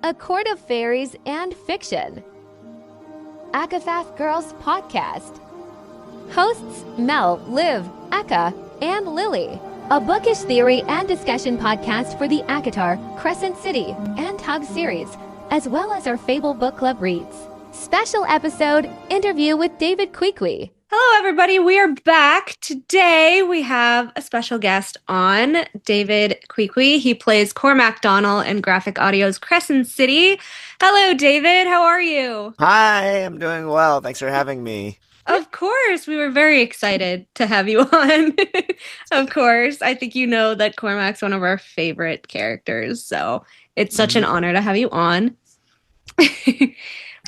A Court of Fairies and Fiction. ACOTAR Girls Podcast. Hosts Mel, Liv, Aka, and Lily. A bookish theory and discussion podcast for the ACOTAR, Crescent City, and Tug series, as well as our Fable Book Club reads. Special episode, interview with David Cui Cui. Hello, everybody. We are back. Today, we have a special guest on, David Cui Cui. He plays Cormac Donnall in Graphic Audio's Crescent City. Hello, David. How are you? Hi, I'm doing well. Thanks for having me. Of course. We were very excited to have you on. Of course. I think you know that Cormac's one of our favorite characters, so it's such an honor to have you on.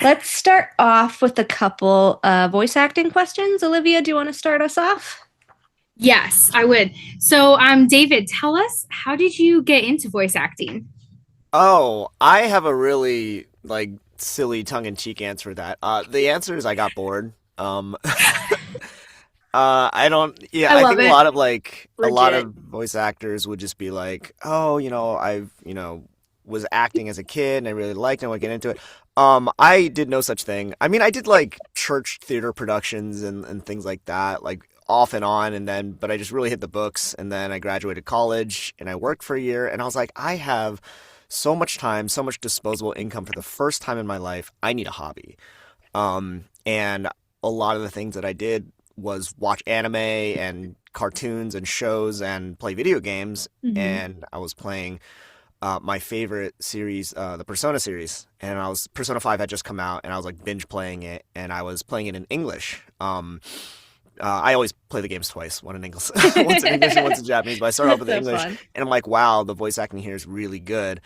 Let's start off with a couple voice acting questions. Olivia, do you want to start us off? Yes, I would. So, David, tell us, how did you get into voice acting? Oh, I have a really silly tongue-in-cheek answer for that. The answer is I got bored. I think a lot of voice actors would just be like, oh, I've was acting as a kid and I really liked it and I want to get into it. I did no such thing. I mean, I did church theater productions and things like that, off and on, but I just really hit the books, and then I graduated college and I worked for a year, and I was like, I have so much time, so much disposable income for the first time in my life. I need a hobby. And a lot of the things that I did was watch anime and cartoons and shows and play video games, and I was playing my favorite series, the Persona series, and Persona 5 had just come out, and I was binge playing it, and I was playing it in English. I always play the games twice, one in English, once in English and once in Japanese, but I started off with English, and I'm like, wow, the voice acting here is really good,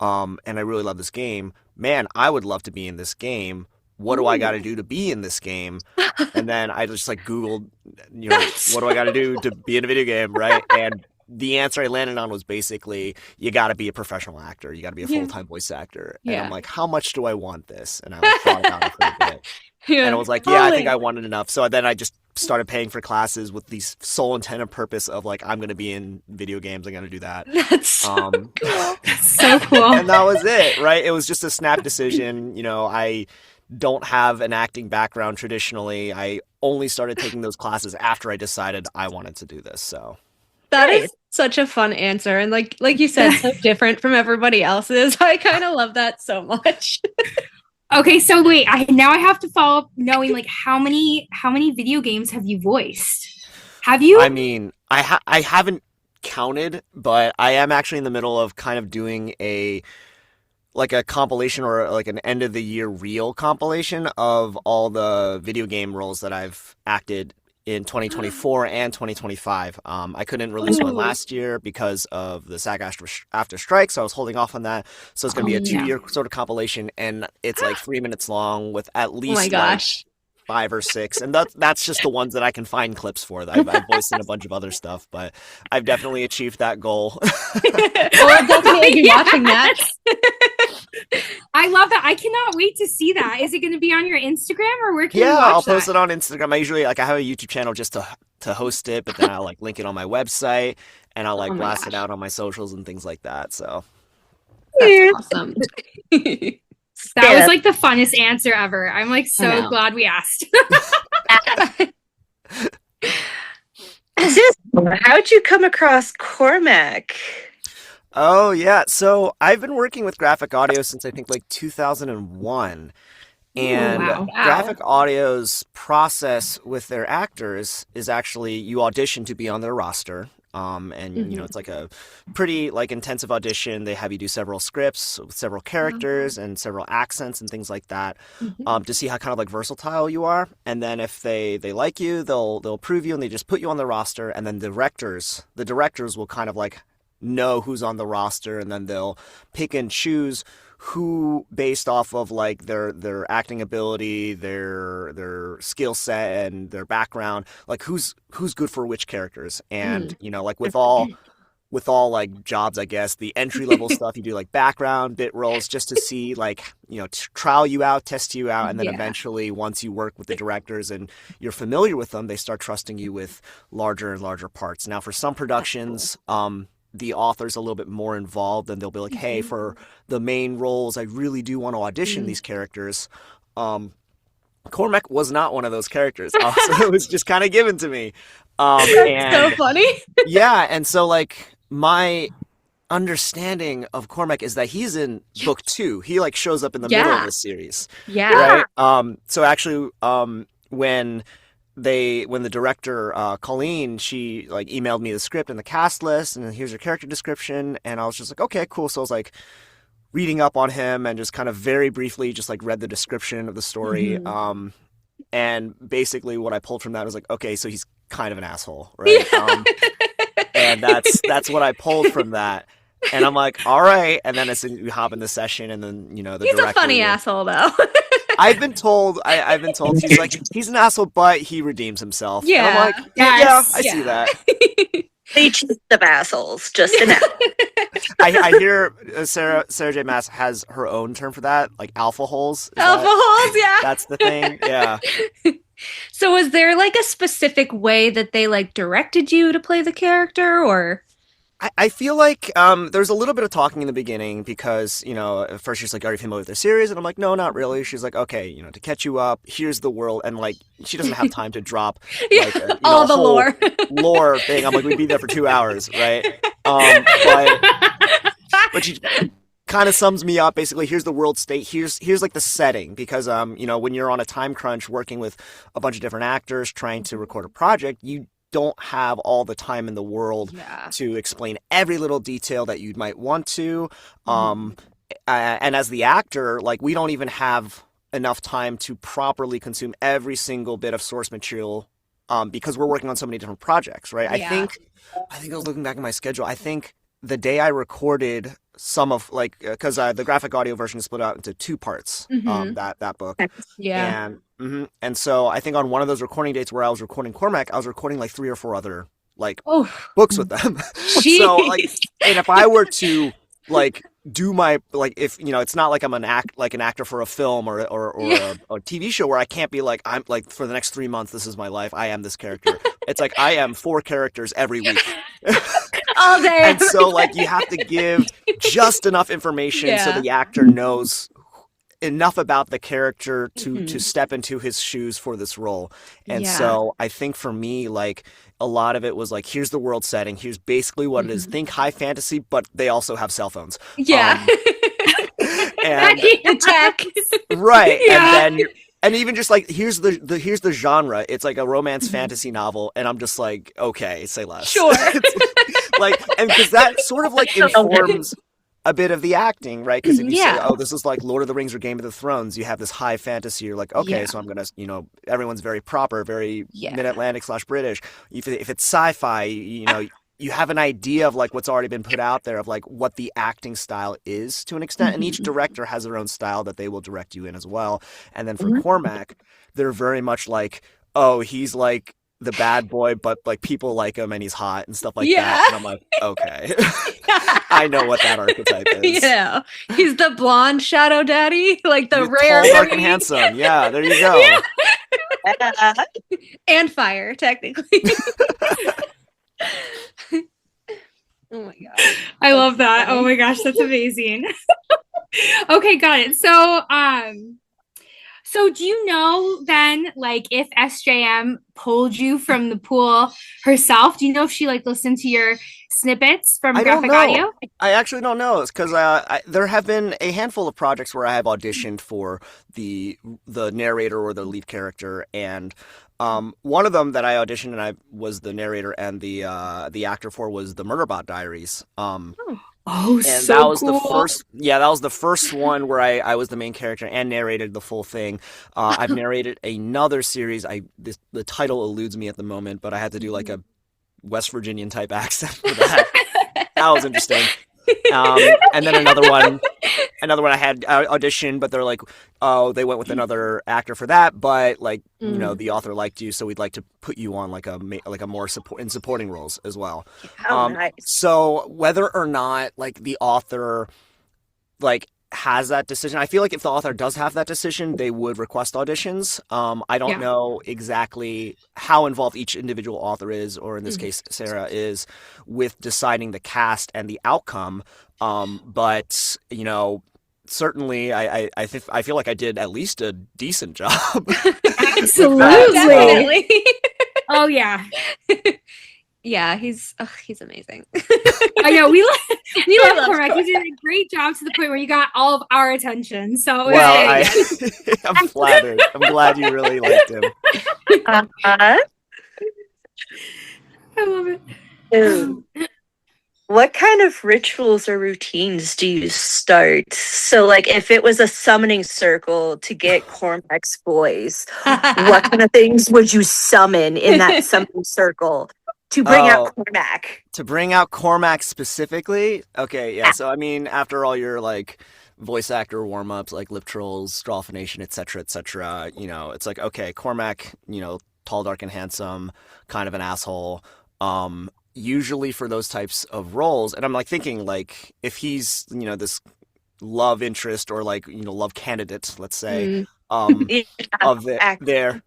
and I really love this game. Man, I would love to be in this game. What do I got to do to be in this game? And then I just Googled, what do I got to do to be in a video game, right? And the answer I landed on was basically, you got to be a professional actor. You got to be a full-time voice actor. And I'm like, how much do I want this? And I thought about it for a bit. And I was like, I think I wanted enough. So then I just started paying for classes with the sole intent and purpose of I'm going to be in video games. I'm going to do that. That's so cool. So cool. And that was it, right? It was just a snap decision. I don't have an acting background traditionally. I only started taking those classes after I decided I wanted to do this. So that is such a fun answer. And like you said, so different from everybody else's. I kind of love that so much. Okay, so wait, now I have to follow up knowing how many video games have you voiced? Have you? I mean, I haven't counted, but I am actually in the middle of kind of doing a compilation or an end of the year reel compilation of all the video game roles that I've acted in 2024 and 2025. I couldn't release one last year because of the SAG-AFTRA strike, so I was holding off on that. So it's going to be a 2-year sort of compilation, and it's 3 minutes long with at least 5 or 6, and that's just the ones that I can find clips for. I've voiced in a bunch of other stuff, but I've definitely achieved that goal. I'll definitely be watching that. I love that. I cannot wait to see that. Is it going to be on your Instagram, or where can you watch I'll post it on Instagram. I usually I have a YouTube channel just to host it, but then I'll link it on my website, and I'll blast it out on my socials and things like that. So that's awesome. That was the funnest answer ever. I'm so glad we asked. How'd you come across Cormac? Oh, yeah. So I've been working with graphic audio since I think 2001. And graphic audio's process with their actors is actually you audition to be on their roster. It's a pretty intensive audition. They have you do several scripts with several characters and several accents and things like that to see how kind of versatile you are. And then if they like you, they'll approve you and they just put you on the roster. And then the directors will kind of know who's on the roster, and then they'll pick and choose who, based off of their acting ability, their skill set, and their background, who's good for which characters. And with all jobs, I guess the entry level stuff you do background bit roles just to see trial you out, test you out, and then eventually once you work with the directors and you're familiar with them, they start trusting you with larger and larger parts. Now for some productions, the author's a little bit more involved, and they'll be like, hey, for the main roles, I really do want to audition these characters. Cormac was not one of those characters. So it was just kind of given to me. And so funny. yeah, and so like my understanding of Cormac is that he's in book 2. He like shows up in the middle of the series. Yeah. Right. So actually, when the director Colleen, she like emailed me the script and the cast list, and here's your character description, and I was just like, okay, cool. So I was like reading up on him and just kind of very briefly just like read the description of the story. And basically what I pulled from that was like, okay, so he's kind of an asshole, right? And that's what I pulled from that. And I'm like, all right. And then we hop in the session, and then the He's director. a funny asshole, though. I've been told he's like, he's an asshole, but he redeems himself. Yeah. And I'm like, yeah, I see that. Each of assholes, just an I hear Sarah J. Maas has her own term for that, like alpha holes. Alpha holes, yeah. That's the thing. Yeah. So was there like a specific way that they like directed you to play the character, or? I feel like there's a little bit of talking in the beginning because, at first she's like, are you familiar with the series? And I'm like, no, not really. She's like, okay, to catch you up, here's the world. And like, she doesn't have time to drop like, all the lore. Lore thing. I'm like, we'd be there for 2 hours, right? But she kind of sums me up. Basically, here's the world state. Here's like the setting, because, when you're on a time crunch working with a bunch of different actors trying to record a project, you don't have all the time in the world to explain every little detail that you might want to. And as the actor, like, we don't even have enough time to properly consume every single bit of source material because we're working on so many different projects, right? I think I was looking back at my schedule. I think the day I recorded some of because the graphic audio version is split out into 2 parts, that book. Yeah. And so I think on one of those recording dates where I was recording Cormac, I was recording like 3 or 4 other books with them. So like, and if I were to like do my if it's not like I'm an actor for a film or a TV show where I can't be like, I'm like, for the next 3 months this is my life, I am this character. It's like I am 4 characters every week. All day. And so like you have to give just enough information so the actor knows enough about the character to step into his shoes for this role. And so I think for me, like, a lot of it was like, here's the world setting, here's basically what it is. Think high fantasy, but they also have cell phones. Yeah. And the tech. Right. And even just like, here's the genre. It's like a romance fantasy novel, and I'm just like, okay, say less. Sure. Like, and because that sort of like informs a bit of the acting, right? Because if you say, oh, this is like Lord of the Rings or Game of the Thrones, you have this high fantasy, you're like, okay, so I'm gonna, everyone's very proper, very mid-Atlantic / British. If it's sci-fi, you have an idea of like what's already been put out there of like what the acting style is to an extent, and each director has their own style that they will direct you in as well. And then for Cormac, they're very much like, oh, he's like the bad boy, but like people like him and he's hot and stuff like that. And I'm like, okay. I know what that archetype is. Yeah. He's the blonde shadow daddy, like the He's rare tall, dark, and handsome. Yeah, there you go. And fire, technically. Oh my god. I love that. Oh my gosh, that's amazing. Okay, got it. So do you know then, like, if SJM pulled you from the pool herself? Do you know if she like listened to your snippets from graphic audio? I actually don't know. It's because there have been a handful of projects where I have auditioned for the narrator or the lead character, and one of them that I auditioned and I was the narrator and the actor for was the Murderbot Diaries. Oh, and so that was cool. that was the first one where I was the main character and narrated the full thing. I've narrated another series. The title eludes me at the moment, but I had to do like a West Virginian type accent for that. That was interesting. And then another one I had auditioned, but they're like, oh, they went with another actor for that, but like, the author liked you, so we'd like to put you on like a more supporting roles as well. Oh, nice. So whether or not like the author like has that decision. I feel like if the author does have that decision, they would request auditions. I don't know exactly how involved each individual author is, or in this case, Sarah is, with deciding the cast and the outcome. But you know, certainly, I feel like I did at least a decent job. Absolutely. Oh yeah. Yeah, he's amazing. I know we love Cormac. He did a great job to the point where you got all of our attention. So I'm flattered. I'm glad you really liked him. Uh-huh. I love it. What kind of rituals or routines do you start? So, like, if it was a summoning circle to get Cormac's voice, what kind of things would you summon in that summoning circle to bring out Cormac? To bring out Cormac specifically? Okay, yeah. So, I mean, after all your, like, voice actor warm-ups, like lip trolls, strawfination, etc., you know, it's like, okay, Cormac, you know, tall, dark, and handsome, kind of an asshole. Usually for those types of roles, and I'm like thinking, like, if he's, you know, this love interest or, like, you know, love candidate, let's say, of their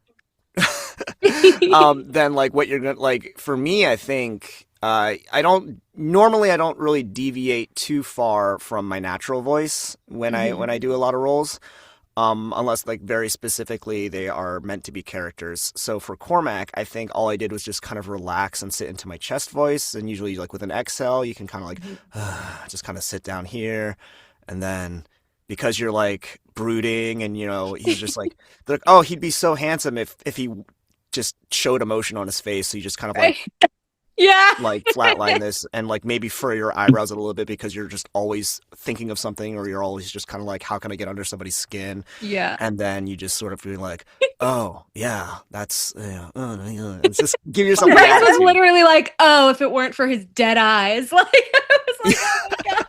then, like, what you're gonna, like, for me, I think I don't really deviate too far from my natural voice when I do a lot of roles. Unless, like, very specifically they are meant to be characters. So for Cormac, I think all I did was just kind of relax and sit into my chest voice. And usually, like, with an exhale, you can kind of, like, just kind of sit down here. And then because you're, like, brooding and, you know, he's just like, they're like, oh, he'd be so handsome if he just showed emotion on his face. So you just kind of, like... like flatline this and, like, maybe furrow your eyebrows a little bit because you're just always thinking of something, or you're always just kind of like, how can I get under somebody's skin? And then you just sort of feel like, oh yeah, that's it's just give yourself Bryce was literally like, oh, if it weren't for his dead eyes. Like, I was like, oh my god.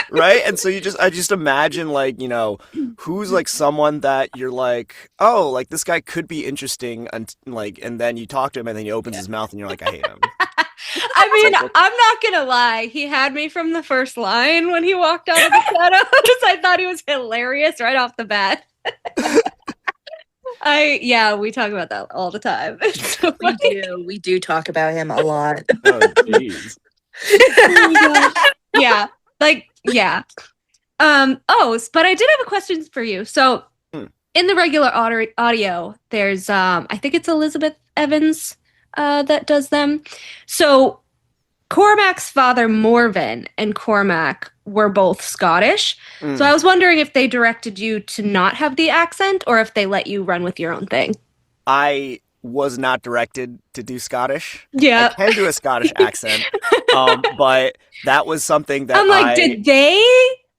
Right? And so I just imagine, like, you know, who's, like, someone that you're like, oh, like, this guy could be interesting, and, like, and then you talk to him and then he opens his mouth and you're like, I hate him. I mean, I'm not gonna lie, he had me from the first line when he walked out of the shadows. I thought he was hilarious right off the bat. We talk about that all the time. So we do talk about him a lot. Oh jeez. Yeah. But I did have a question for you. So in the regular audio, there's I think it's Elizabeth Evans that does them. So Cormac's father, Morven, and Cormac were both Scottish. So I was wondering if they directed you to not have the accent or if they let you run with your own thing. I was not directed to do Scottish. Yeah. I can do a Scottish accent. But that was something that I'm like, did they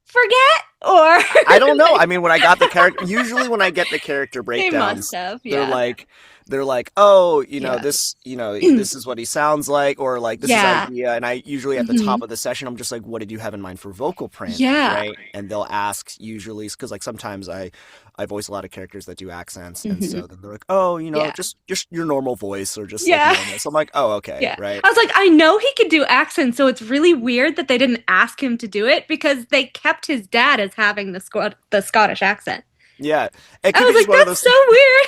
forget? Or I don't know. I mean, when I got the character, usually when I get the character breakdowns, they must have, yeah. they're like, oh, you know, this is what he sounds like, or like this is idea. And I usually at the top of the session, I'm just like, what did you have in mind for vocal print? Yeah. Right. And they'll ask usually, because, like, sometimes I voice a lot of characters that do accents, and so then they're like, oh, you know, just your normal voice, or just like normal. So I'm like, oh, okay, right. I was like, I know he could do accents, so it's really weird that they didn't ask him to do it because they kept his dad as having the Scottish accent. Yeah, I was like, that's so weird.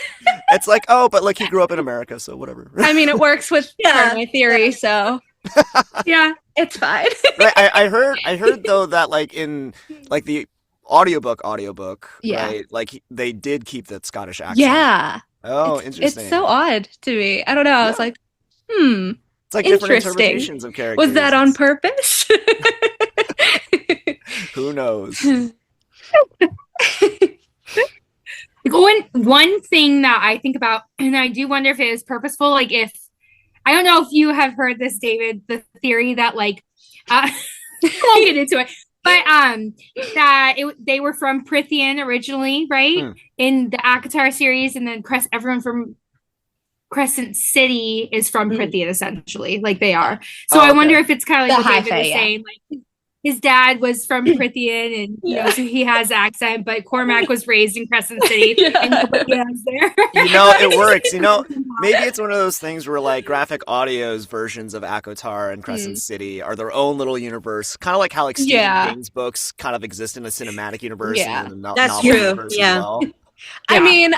It's like, oh, but, like, he grew up in America, so whatever. I mean, it works with my theory, so yeah, it's fine. Right, I heard though that, like, in, like, the audiobook, right? Like, they did keep that Scottish accent. Yeah. Oh, interesting. It's so odd to me. I don't know. I was like, It's like different interpretations of characters. Was that on purpose? Who knows? One thing that I think about, and I do wonder if it is purposeful, like, if I don't know if you have heard this, David, the theory that, like, I won't get into it, but that they were from Prithian originally, right? In the ACOTAR series, and then everyone from Crescent City is from Prithian, essentially, like they are. So I wonder if it's kind of like what David was saying, like, his dad was from Prithian, and you know, so he has accent. But Cormac was raised in Crescent City, and nobody has there. You know, it works. You know, maybe it's one of those things where like Graphic Audio's versions of ACOTAR and Crescent City are their own little universe, kind of like how like Stephen King's books kind of exist in a cinematic universe and in the novel universe as well. I mean,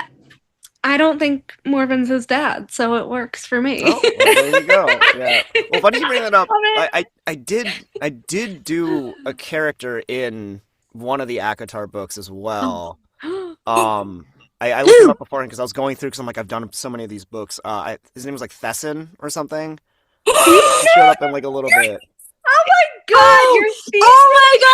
I don't think Morven's his dad, so it works for me. Oh, well, there you go. Yeah. Well, funny you bring that up. I did do a character in one of the ACOTAR books as well. I looked him up beforehand because I was going through because I'm like I've done so many of these books. His name was like Thesan or something. He showed up in like a little bit. Oh my god! Oh my god!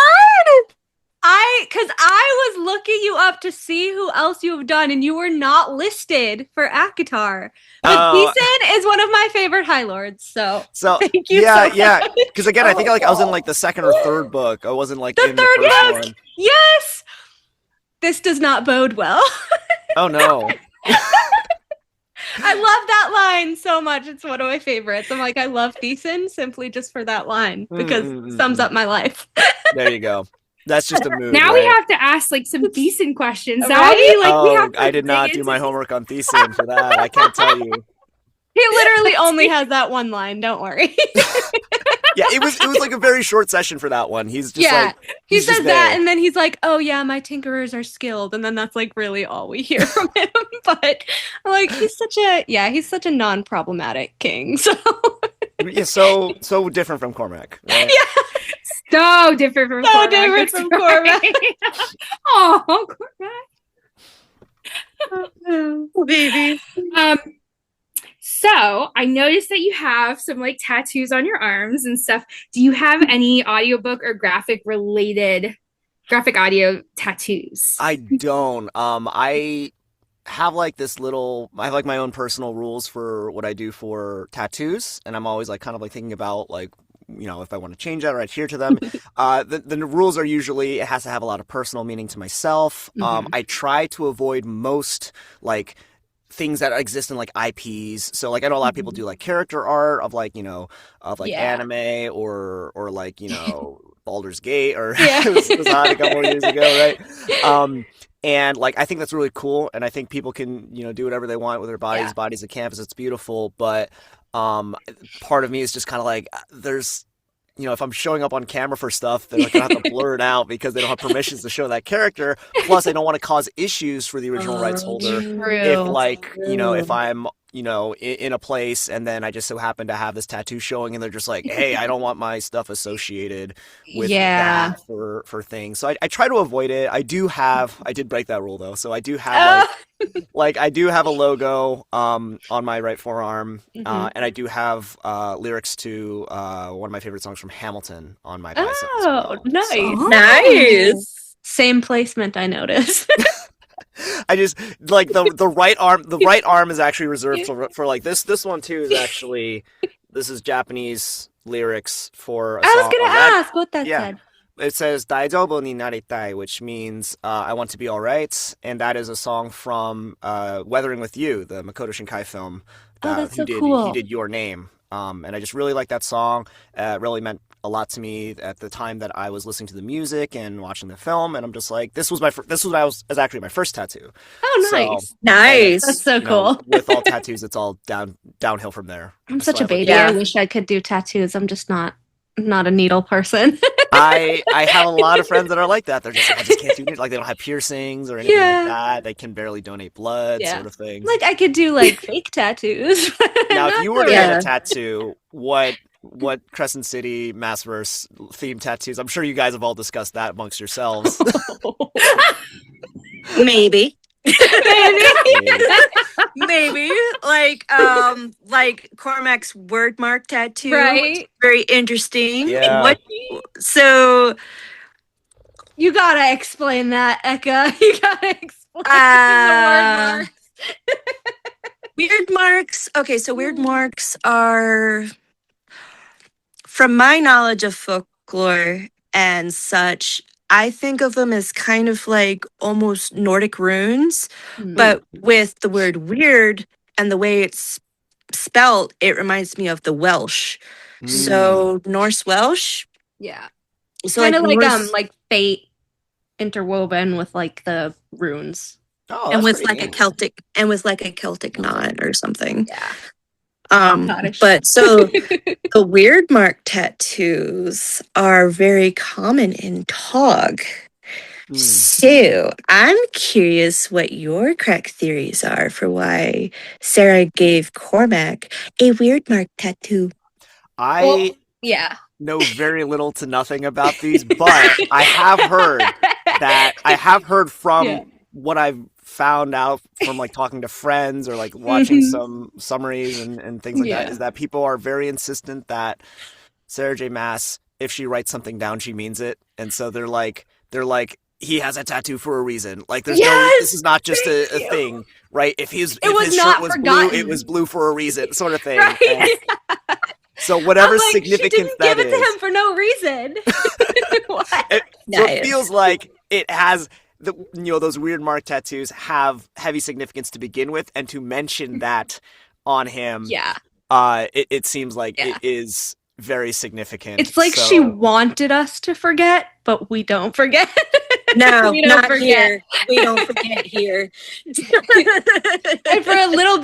Because I was looking you up to see who else you have done, and you were not listed for ACOTAR. But Thesan is one of my favorite High Lords, so thank you. Yeah. Because again, I think like I was in like the second or third book. I wasn't like in the first one. Yes. This does not bode well. Oh no. I love that line so much. It's one of my favorites. I'm like, I love Thesan simply just for that line because it sums up my life. There you go. That's just a mood. Now right? we have to ask like some Thesan questions. Now we have to I did not do my homework on Thesan for that. I can't tell you. He literally only has that one line. Don't worry. Yeah, it was like a very short session for that one. He's just like he says that, and then he's like, "Oh yeah, my tinkerers are skilled," and then that's like really all we hear from him. But like, he's such a non-problematic king. So yeah, so different from Cormac. Right? Yeah. So different from Cormac. Oh, Cormac. Oh, baby. So I noticed that you have some like tattoos on your arms and stuff. Do you have any audiobook or graphic audio tattoos? I don't. I have like I have like my own personal rules for what I do for tattoos, and I'm always like kind of like thinking about like, you know, if I want to change that or adhere to them. The rules are usually it has to have a lot of personal meaning to myself. I try to avoid most like things that exist in like IPs. So like I know a lot of people do like character art of like, you know, of like anime or like, you know, Baldur's Gate or it was on a couple of years ago, right? And like I think that's really cool, and I think people can, you know, do whatever they want with their bodies. Bodies of canvas, it's beautiful, but part of me is just kind of like there's, you know, if I'm showing up on camera for stuff, they're gonna have to blur it out because they don't have permissions to show that character. Plus, I don't want to cause issues for the original rights holder. If like, you know, if I'm, you know, in a place and then I just so happen to have this tattoo showing and they're just like, hey, I don't want my stuff associated with that for things. So I try to avoid it. I did break that rule though. So I do have like I do have a logo on my right forearm, and I do have lyrics to one of my favorite songs from Hamilton on my bicep. Oh, nice. So, nice. Same placement, I noticed. I just like the right arm. The right arm is actually reserved for like this. This one too is actually this is Japanese lyrics for a song. I was gonna ask what that said. It says "Daijoubu ni naritai," which means I want to be all right, and that is a song from "Weathering with You," the Makoto Shinkai film. That's so cool. He did "Your Name," and I just really like that song. It really meant a lot to me at the time that I was listening to the music and watching the film, and I'm just like, this was actually my first tattoo. Oh, nice, so, nice. That's so cool. With all tattoos, it's all downhill from there. I'm such a baby. I wish I could do tattoos. I'm just not a needle person. I have a lot of friends that are like that. They're just like, I just can't do it. Like they don't have piercings or anything like that. They can barely donate blood, sort of thing. Like I could do like fake tattoos. Now, if you were to get a tattoo, what Crescent City Massverse themed tattoos? I'm sure you guys have all discussed that amongst yourselves. Maybe. Maybe like Cormac's word mark tattoo, right? Very interesting. Yeah. So you gotta explain that, Eka. You gotta explain the word marks. Weird marks. Okay, so weird marks are, from my knowledge of folklore and such, I think of them as kind of like almost Nordic runes, but with the word weird and the way it's spelled, it reminds me of the Welsh. So Norse Welsh. Yeah. So kind of like Norse- like fate interwoven with like the runes. Oh, and that's with like pretty a Celtic knot or something. Yeah. Scottish. But so the weird mark tattoos are very common in Tog. neat. So I'm curious what your crack theories are for why Sarah gave Cormac a weird mark tattoo. I Yeah. know very little to nothing about these, but I have heard from Yeah. what I've found out from like talking to friends or like watching some summaries and things like that, is that people are very insistent that Sarah J. Maas, if she writes something down, she means it. And so they're like, he has a tattoo for a reason. Like there's this is not just a thing, right? If his shirt was blue, it was blue for a reason, sort of thing. Right. And so whatever significance that give it is, to him for no reason. so it feels like it has those weird mark tattoos have heavy significance to begin with, and to mention that on him, it seems like it is very significant. It's like she wanted us to forget, but we don't forget. No, we don't not forget. here. We don't forget here. And for a little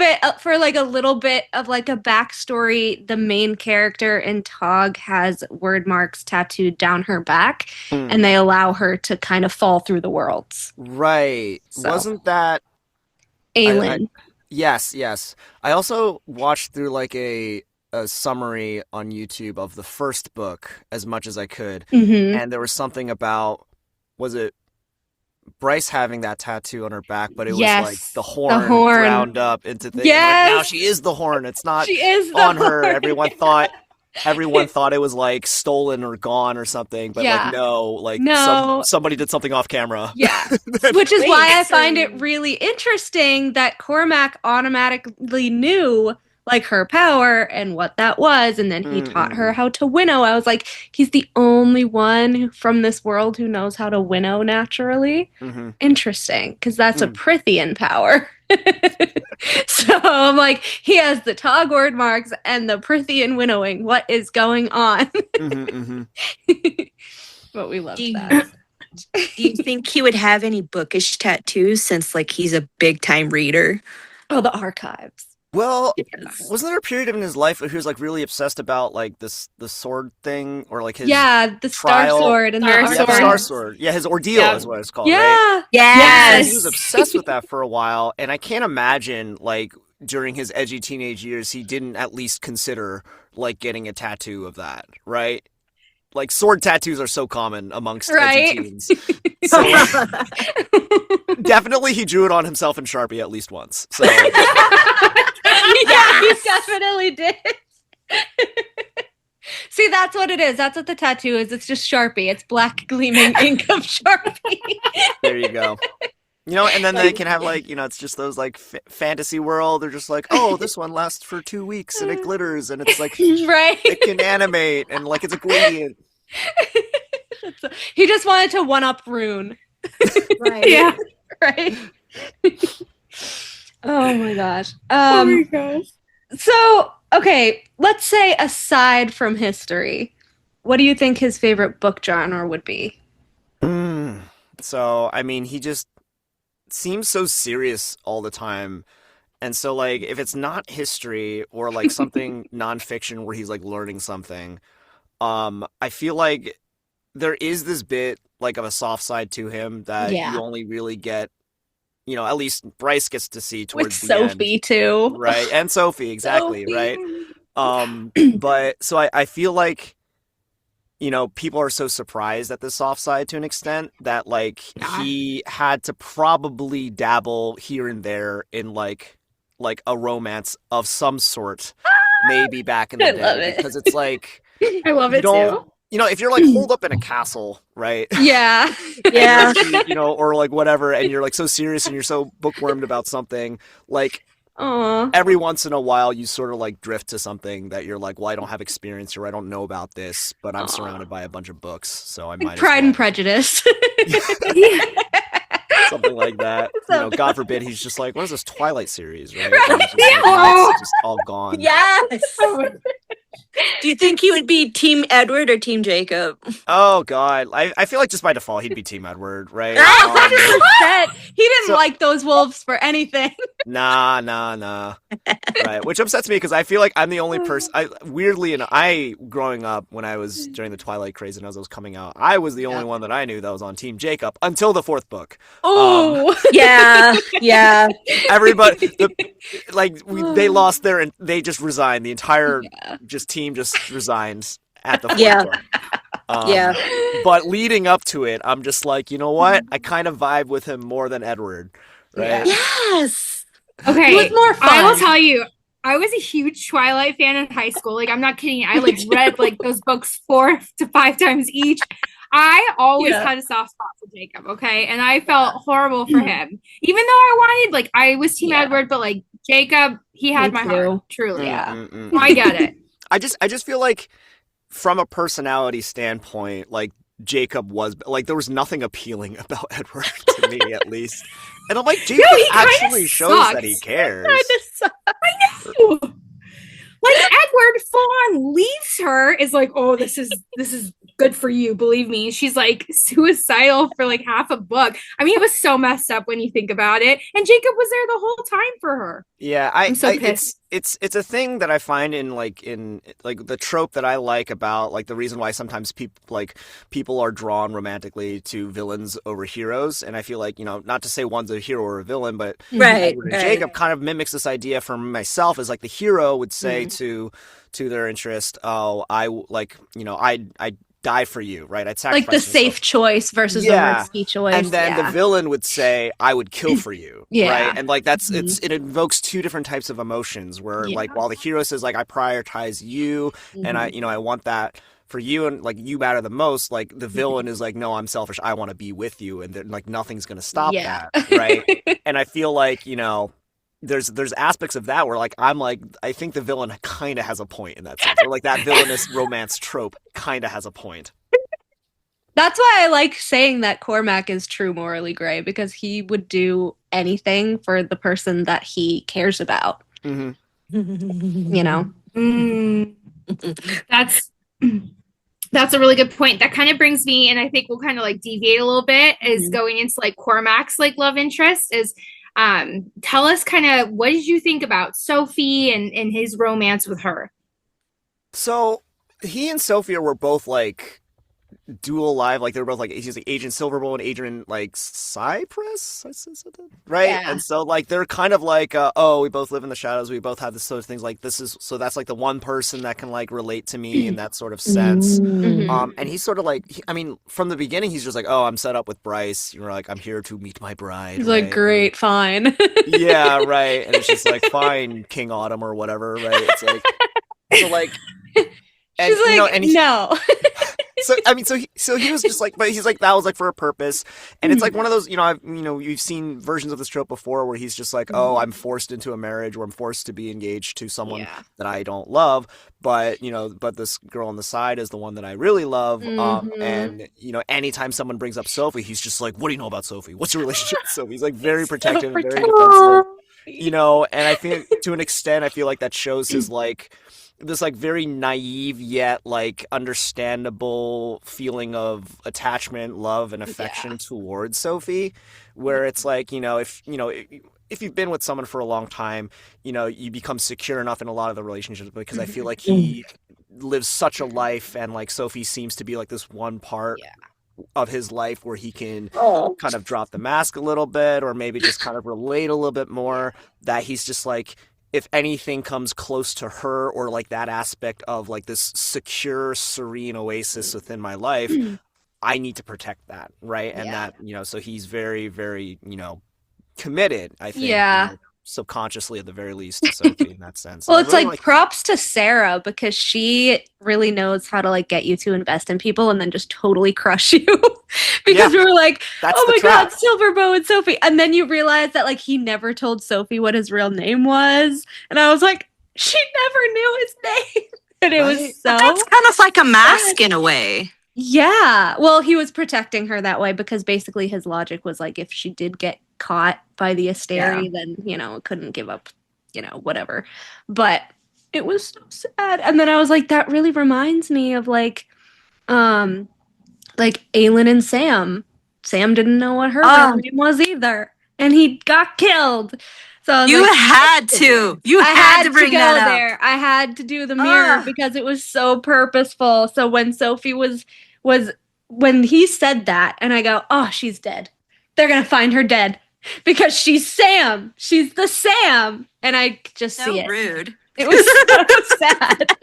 bit of like a backstory, the main character in Tog has word marks tattooed down her back, and they allow her to kind of fall through the worlds. Right. So. Wasn't that Aelin? Yes. I also watched through like a summary on YouTube of the first book as much as I could, and there was something about, was it Bryce having that tattoo on her back, but it was like the horn ground up into things. Yes. Like, now she is the horn. It's not she is on her. Everyone thought it was like stolen or gone or something, but somebody did something off camera. Yeah. Which is why I find it really interesting that Cormac automatically knew like her power and what that was, and then he taught her how to winnow. I was like, he's the only one from this world who knows how to winnow naturally. Interesting, because that's a Prithian power. So I'm like, he has the Tog word marks and the Prithian winnowing. What is going on? But we love that. Do you think he would have any bookish tattoos, since like he's a big time reader? Oh, the archives. Well, wasn't there a period in his life where he was like really obsessed about like the sword thing, or like his the trial? Star Sword and the Star Sword. Yeah, his ordeal is what it's called. Yeah. Right? Yes. He was obsessed with that for a while, and I can't imagine like during his edgy teenage years he didn't at least consider like getting a tattoo of that, right? Like sword tattoos are so common amongst edgy teens. So definitely he drew it on himself in Sharpie at least once. So yeah, he definitely did. See, that's what it is. That's what the tattoo is. It's just Sharpie. It's black gleaming ink of Sharpie. There you go. And then they can have like, it's just those like fantasy world. They're just like, oh, this one lasts for 2 weeks and it glitters and it's like, it can animate and like it's a gradient. He just wanted to one up Rune. Right. Yeah. Right. Oh my gosh. So, okay, let's say aside from history, what do you think his favorite book genre would be? So, I mean, he just seems so serious all the time. And so, like, if it's not history or, like, something nonfiction where he's, like, learning something, I feel like there is this bit, like, of a soft side to him that you only really get, at least Bryce gets to see towards the Sophie, end. Too. Right, and Sophie, exactly, right? But, so I feel like, people are so surprised at the soft side to an extent that, like, he had to probably dabble here and there in, like a romance of some sort, maybe back in the day. Because it's like... I love it, too. If you're, like, holed up in a castle, right? Yeah. Yeah. Or, like, whatever, and you're, like, so serious and you're so bookwormed about something, like... Aww. Every once in a while, you sort of like drift to something that you're like, well, I don't have experience or I don't know about this, but I'm surrounded by a bunch of books, so I might. Pride and Prejudice. Something like that. God forbid he's just like, what is this Twilight series, right? Right. It's just all gone. Yes. Do you think he would be Team Edward or Team Jacob? Oh God, I feel like just by default he'd be Team Edward, right? 100%. He didn't like those wolves for anything. Nah. Right, which upsets me because I feel like I'm the only person. Weirdly, and growing up when I was during the Twilight craze and as I was coming out, I was the only one that I knew that was on Team Jacob until the 4th book. Oh, yeah. Everybody, they lost and they just resigned. The entire team just resigned at the 4th book. But leading up to it, I'm just like, you know what? I kind of vibe with him more than Edward, right? Yes. Okay, it was more fun. I will tell you, I was a huge Twilight fan in high school. Like, I'm not kidding. I read those books 4 to 5 times each. I always had a soft spot for Jacob, okay? And I felt horrible for him. Even though I was Team Edward, but Jacob, he had my heart. Truly. Yeah. I get it. I just feel like from a personality standpoint, Jacob was there was nothing appealing about Edward to me, at least. And I'm like, Jacob actually shows that he cares. I know. Edward full on leaves her, is like, oh, this is good for you, believe me. She's suicidal for half a book. I mean, it was so messed up when you think about it. And Jacob was there the whole time for her. Yeah, I'm so pissed. It's a thing that I find in the trope that I like about the reason why sometimes people are drawn romantically to villains over heroes, and I feel not to say one's a hero or a villain, but Jacob kind of mimics this idea for myself as the hero would say to their interest, oh, I die for you, right? I'd sacrifice the safe choice versus the risky choice. And then the villain would say, I would kill for you, right? And that's it invokes two different types of emotions where while the hero says I prioritize you and I want that for you and you matter the most, the villain is no, I'm selfish, I want to be with you, and nothing's going to stop that, right? And I feel there's aspects of that where I think the villain kind of has a point in that sense. Or that villainous romance trope kind of has a point. That's why I like saying that Cormac is true morally gray, because he would do anything for the person that he cares about. Mm-hmm. That's a really good point. That kind of brings me, and I think we'll kind of deviate a little bit, is going into Cormac's love interest is tell us kind of what did you think about Sophie and his romance with her? So he and Sophia were both dual live, they were both he's Agent Silverbow and Agent Cypress, right? Yeah. And so they're kind of oh, we both live in the shadows, we both have this sort of things, this is so that's the one person that can relate to me in that sort of sense. And he's sort of I mean, from the beginning he's just oh, I'm set up with Bryce, you're I'm here to meet my bride. He's right? Great, fine. Yeah, right. And it's just fine, King Autumn or whatever, right? It's and, she's no. So I mean, so he was just but he's that was for a purpose, and it's one of those you've seen versions of this trope before where he's just oh, I'm forced into a marriage or I'm forced to be engaged to someone that I don't love, but but this girl on the side is the one that I really love, and anytime someone brings up Sophie, he's just what do you know about Sophie? What's your relationship with Sophie? He's very protective and very defensive, and I feel to an extent I feel that shows his this very naive yet understandable feeling of attachment, love, and affection towards Sophie, where it's if you've been with someone for a long time, you become secure enough in a lot of the relationships, because I feel he lives such a life, and Sophie seems to be this one part of his life where he can kind of drop the mask a little bit, or maybe just kind of relate a little bit more, that he's just if anything comes close to her or that aspect of this secure, serene oasis within my life, I need to protect that, right? And that, so he's very, very, committed, I think, subconsciously at the very least, to Sophie in that sense. Well, it's really props to Sarah, because she really knows how to get you to invest in people and then just totally crush you. Because we were oh my god, Silverbow and Sophie, and then you realize that he never told Sophie what his real name was, and I was she never knew his name. And it was so, that's kind of like a mask in a way. Yeah, well, he was protecting her that way, because basically his logic was if she did get caught by the Asteri, then couldn't give up, whatever. But It was so sad. And then I was like, that really reminds me of like Aelin and Sam. Sam didn't know what her real name was either, and he got killed. So I was You like, had to. You I had to bring go that up. there. I had to do the mirror because it was so purposeful. So when Sophie was when he said that, and I go, oh, she's dead. They're gonna find her dead because she's Sam. She's the Sam, and I just So see it. rude. It was so sad.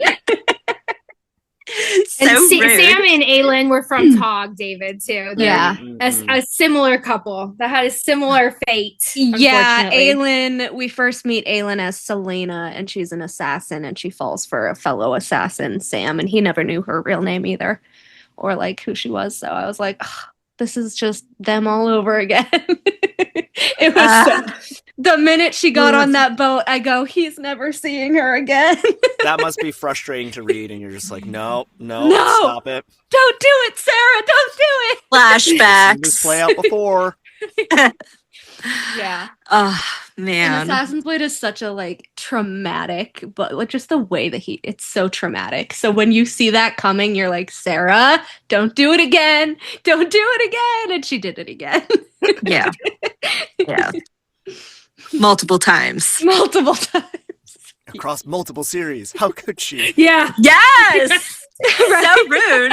So And rude. Sam and Aelin were from Tog, David, too. They're Yeah. a similar couple that had a similar fate. Yeah, unfortunately. Aelin, we first meet Aelin as Selena, and she's an assassin, and she falls for a fellow assassin, Sam, and he never knew her real name either, or like who she was. So I was like, "Ugh, this is just them all over again." It was the minute she got on that boat, I go, he's never seeing her again. That must be frustrating to read, and you're just like, no, No. stop it. Don't do it, Sarah, don't do it. Seen Flashbacks. this play out before. Yeah. Oh And man. Assassin's Blade is such a like traumatic, but like just the way that it's so traumatic. So when you see that coming, you're like, Sarah, don't do it again. Don't do it again. And she did it again. Yeah. Yeah. Multiple times. Multiple times. Across multiple series. How could she? Yeah. Yes. Right? So rude.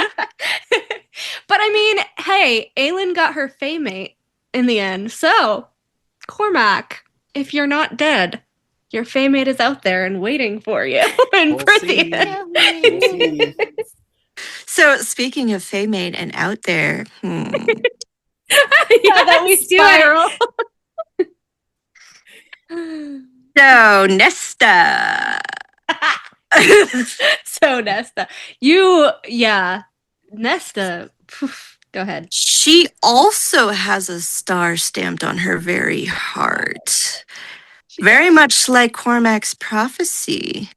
But I mean, hey, Aelin got her Faymate in the end. So, Cormac, if you're not dead, your Faymate is out there and waiting for you in We'll see. Prithian. We'll see. So speaking of Faymate and out there, Yeah, that we Yes, do it. spiral. so Nesta. So Nesta, Nesta. Go ahead. She also has a star stamped on her very heart. Very much like Cormac's prophecy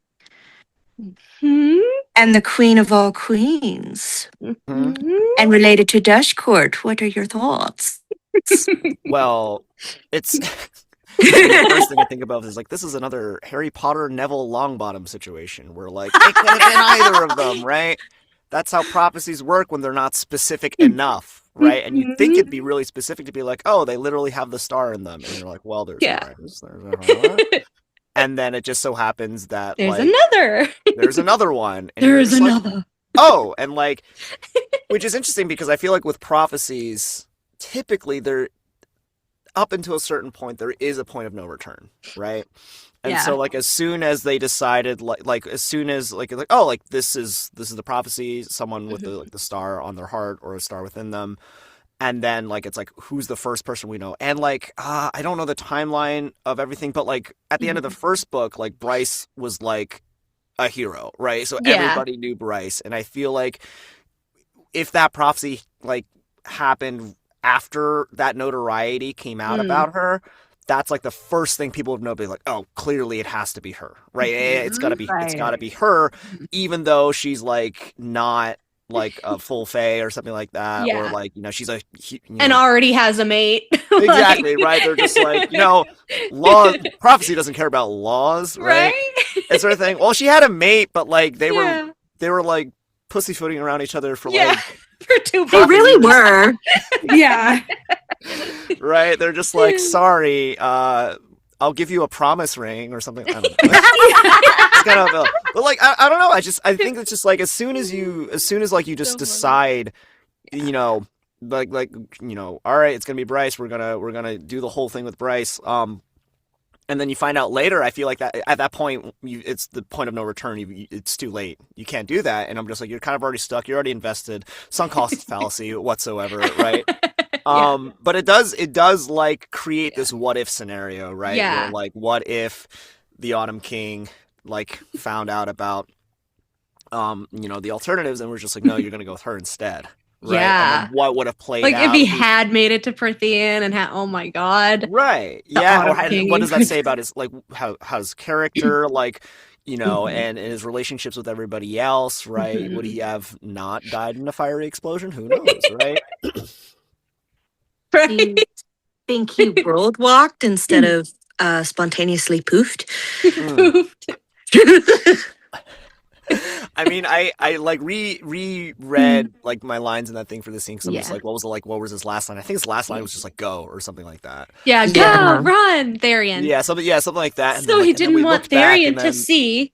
Hmm? and the Queen of all Queens. Hmm? And related to Dushcourt, what are your thoughts? Well, it's the first thing I think about is like, this is another Harry Potter Neville Longbottom situation where like it could have been either of them, right? That's how prophecies work when they're not specific enough, right? And you'd think it'd be really specific to be like, oh, they literally have the star in them, and you're like, well, there's Yeah. there's a and then it just so happens that There's like another. there's another one. And you're There's just like, another. oh, and like, which is interesting because I feel like with prophecies, typically they're up until a certain point, there is a point of no return, right? And Yeah. so like as soon as they decided like as soon as like oh, like this is the prophecy, someone with the star on their heart or a star within them, and then like it's like, who's the first person we know? And like I don't know the timeline of everything, but like at the end of the first book, like Bryce was like a hero, right? So Yeah. everybody knew Bryce, and I feel like if that prophecy like happened after that notoriety came out about her, that's like the first thing people would know, be like, oh, clearly it has to be her, right? It's gotta be her, even though she's like not like a full fae or something like that, Yeah. or like, you know, she's a And already has a mate. exactly, right? They're just like, you know, law prophecy doesn't care about laws, right? That sort of thing. Well, she had a mate, but like they were like pussyfooting around each other for like for 2 They really were. Yeah. right? They're just like, sorry, I'll give you a promise ring or something. I don't know. It's kind of, but like, I don't know. I think it's just like, as soon as like you just decide, you know, like, you know, all right, it's going to be Bryce. We're going to do the whole thing with Bryce. And then you find out later, I feel like that at that point, it's the point of no return. It's too late. You can't do that. And I'm just like, you're kind of already stuck. You're already invested. Sunk cost fallacy whatsoever, right? But it does like create this what if scenario, right? Yeah. Where, like, what if the Autumn King like found out about, you know, the alternatives, and we're just like, no, you're gonna go with her instead. Right? Yeah. And then what would have played Like out? if he had made it to Prithian and had, oh my god. Right. The Yeah. Or Autumn King what does that in say about his like how's character, like, you know, and his relationships with everybody else, right? Would he have not died in a fiery explosion? Who knows, right? Do you think he world walked instead of spontaneously poofed? Poofed. I mean, I like reread like my lines in that thing for the scene because I'm just like, what was his last line? I think his last line was just like "go" or something like that. Yeah, go, Yeah. run, Therian. Yeah, something like that. And So then, he and then didn't we want looked back, Therian and to then- see.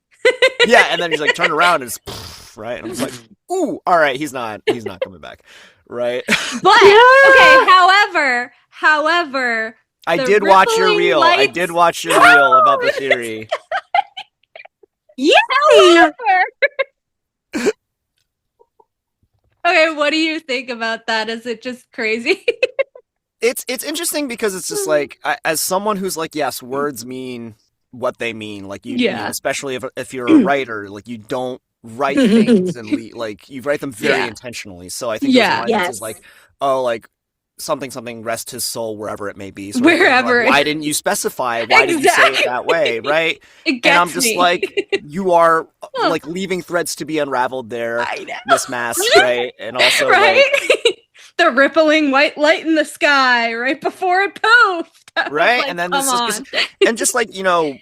Yeah, and then he's like turned around and it's right, and I was like, ooh, all right, he's not coming back, right? But okay, however, I the did watch your rippling reel. I lights- did watch your reel about the theory. Okay, what do you think about that? Is it just crazy? It's interesting because it's just like as someone who's like, yes, words mean what they mean. Like you know, especially if you're a writer, like you don't write things and like you write them very intentionally. So I think those lines is like, oh, like something rest his soul wherever it may be. So Wherever. Like, why didn't you specify? Why did you say it that way? Right? It gets And I'm just me. like, you are like leaving threads to be unraveled there, I know. Miss Mass, right? And also right? like, the rippling white light in the sky right before it poofed. I was right? like, And then come this on. and just like, you know,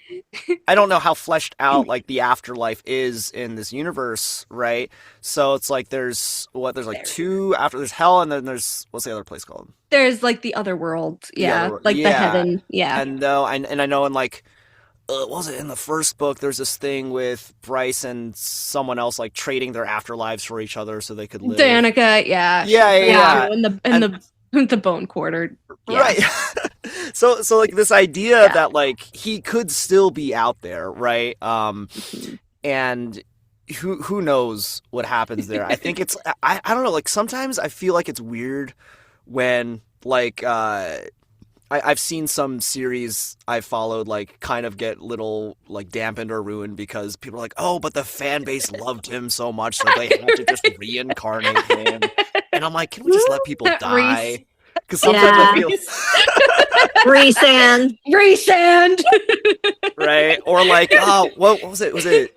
I don't know how fleshed out like the afterlife is in this universe, right? So it's like there's like two after there's hell, and then there's what's the other place called? There's like the other world, like the heaven, And I know in like what was it in the first book? There's this thing with Bryce and someone else like trading their afterlives for each other so they could live. Danica, Yeah. And the bone quarter, right? so like this idea that like he could still be out there, right? And who knows what happens there? I think it's I don't know. Like sometimes I feel like it's weird when like I've seen some series I've followed like kind of get little like dampened or ruined because people are like, oh, but the fan base loved him so much so they had to just reincarnate him. And I'm like, can we just let people die? Because sometimes I feel Resand. right, or like, oh, what was it? Was it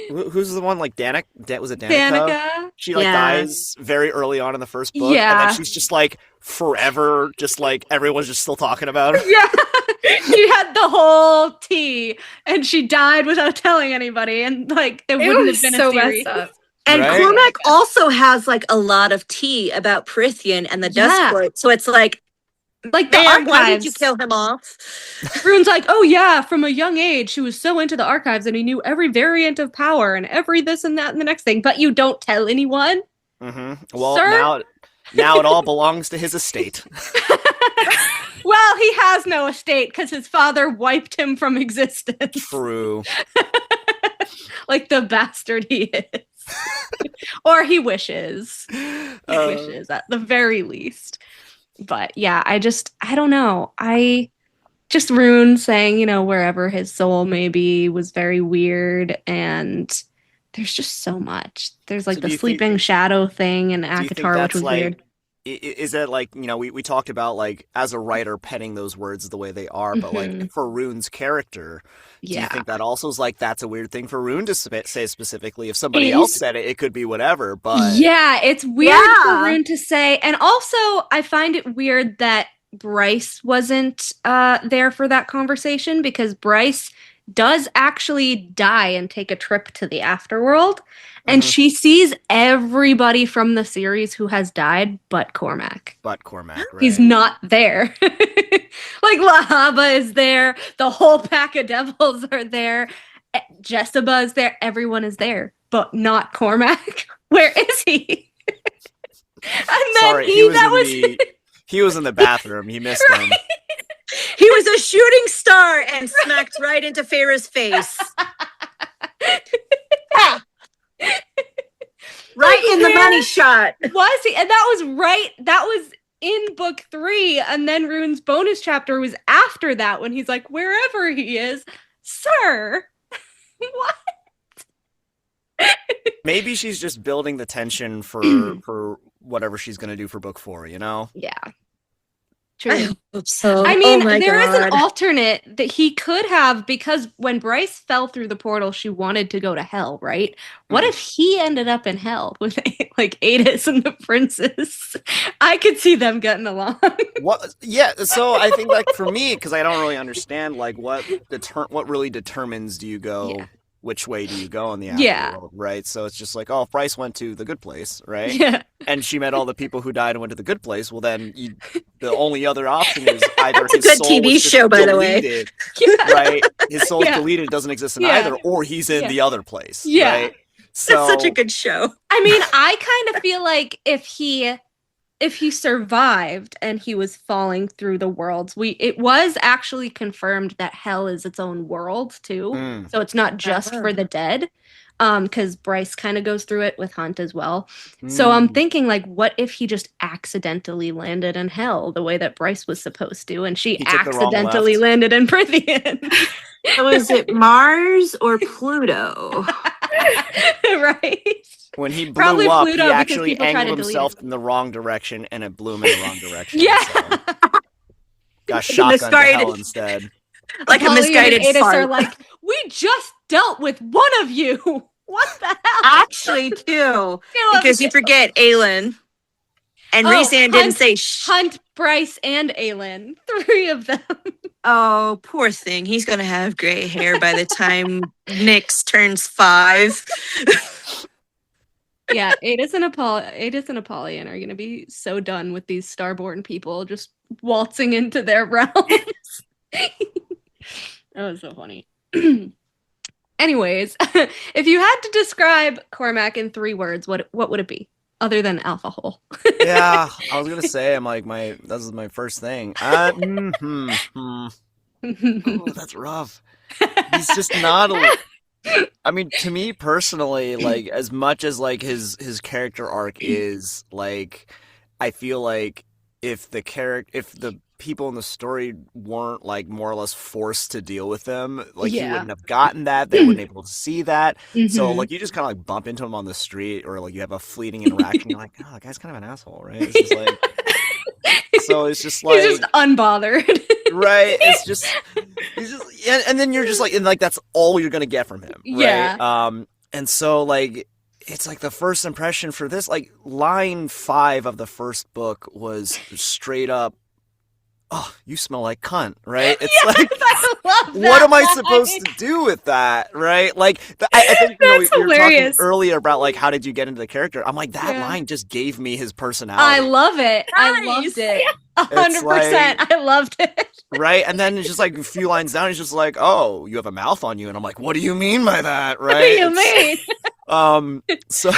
who's the one like Danica? Was it Danica? She like dies very early on in the first book, and then she's just like forever, just like everyone's just still talking about her. Yeah, she had the whole tea, and she died without telling anybody, and like it wouldn't have been so a series. messed up. And Right? Cormac also has like a lot of tea about Prithian and the Despot. So it's like The man, archives. why did you kill him off? Rune's like, oh yeah, from a young age, she was so into the archives and he knew every variant of power and every this and that and the next thing, but you don't tell anyone? Mm-hmm. Well, Sir? now it all belongs to his estate. Well, he has no estate because his father wiped him from existence. True. Like the bastard he is. Or he wishes. He wishes at the very least. But yeah, I don't know. Just Rune saying, you know, wherever his soul may be was very weird, and there's just so much. There's like So do the you sleeping think- shadow thing in Do you think ACOTAR, which that's was like, weird. is it like, you know, we talked about like as a writer penning those words the way they are, but like for Rune's character, do you think that also is like that's a weird thing for Rune to say specifically? If somebody else said it, it could be whatever. But yeah, it's weird for Rune to say, and also I find it weird that Bryce wasn't there for that conversation, because Bryce does actually die and take a trip to the afterworld, and she sees everybody from the series who has died but Cormac. Cormac, right? He's not there. Like Lahaba is there, the whole pack of devils are there, Jessica is there, everyone is there, but not Cormac. Where is he? And then Sorry, he was in the bathroom. He missed him. He was a shooting star and smacked right into Feyre's face. Right in the money shot. Was he? And that was in book 3, and then Rune's bonus chapter was after that when he's like, wherever he is, sir. What? Maybe she's just building the tension for whatever she's gonna do for book 4, you know? Yeah. I True. hope so. I mean, oh my there is an God. alternate that he could have, because when Bryce fell through the portal, she wanted to go to hell, right? What if he ended up in hell with like Adis and the princes? I could see them getting along. What? Yeah. So I think like for me, because I don't really understand like what really determines do you go which way do you go in the Yeah. afterworld, right? So it's just like, oh, if Bryce went to the good place, right? Yeah. And she met all the people who died and went to the good place, well, then the only other option is either That's a his good soul TV was just show, by the way. deleted, Yeah. right? His soul is Yeah. deleted, doesn't exist in Yeah. either, or he's in Yeah. the other place, Yeah. right? So That's such a good show. I mean, I kind of feel like if he survived and he was falling through the worlds, it was actually confirmed that hell is its own world too. Mm. So it's not just for the dead. Because Bryce kind of goes through it with Hunt as well. So I'm thinking, like, what if he just accidentally landed in hell the way that Bryce was supposed to, and she He took the wrong accidentally left. landed in Prithian? So is it Mars or Pluto? Right? When he blew Probably up, Pluto, he because actually people try to angled delete himself it. in the wrong direction, and it blew him in the wrong direction. Yeah. So. Got shotgun to misguided. hell instead. Like a Holly misguided and Adis fart. are like, we just dealt with one of you. What the hell? Actually, too. Because you forget Aelin. And Oh, Rhysand didn't Hunt- say shh. Hunt, Bryce, and Aelin. 3 of them. Oh, poor thing. He's going to have gray hair by the time Nyx turns 5. Yeah, Adis and Apollyon are going to be so done with these Starborn people just waltzing into their realms. That was so funny. Anyways, if you had to describe Cormac in 3 words, what would it be? Other than alpha hole. Yeah, I was gonna say, this is my first thing. Oh, that's rough. He's just not. I mean, to me personally, like, as much as like his character arc is, like, I feel like if the people in the story weren't, like, more or less forced to deal with them, like, he wouldn't have gotten that. They wouldn't able to see that. So, like, you just kind of like bump into him on the street, or like you have a fleeting interaction. You're like, oh, that guy's kind of an asshole, right? It's just like, so it's just like, He's just unbothered. right? He's just, and then you're just like, and like that's all you're gonna get from him, right? Yeah. And so like, it's like the first impression for this, like line 5 of the first book was straight up, oh, you smell like cunt, right? It's Yes, like, I love that what am I line. supposed to do with that, right? Like, I think That's you were talking hilarious. earlier about like how did you get into the character? I'm like, that Yeah. line just gave me his personality. I love it. I Nice. loved it. 100%. like- I loved it. Right? And then it's just like a few lines down, he's just like, oh, you have a mouth on you. And I'm like, what do you mean by that? Right? What do you mean? So,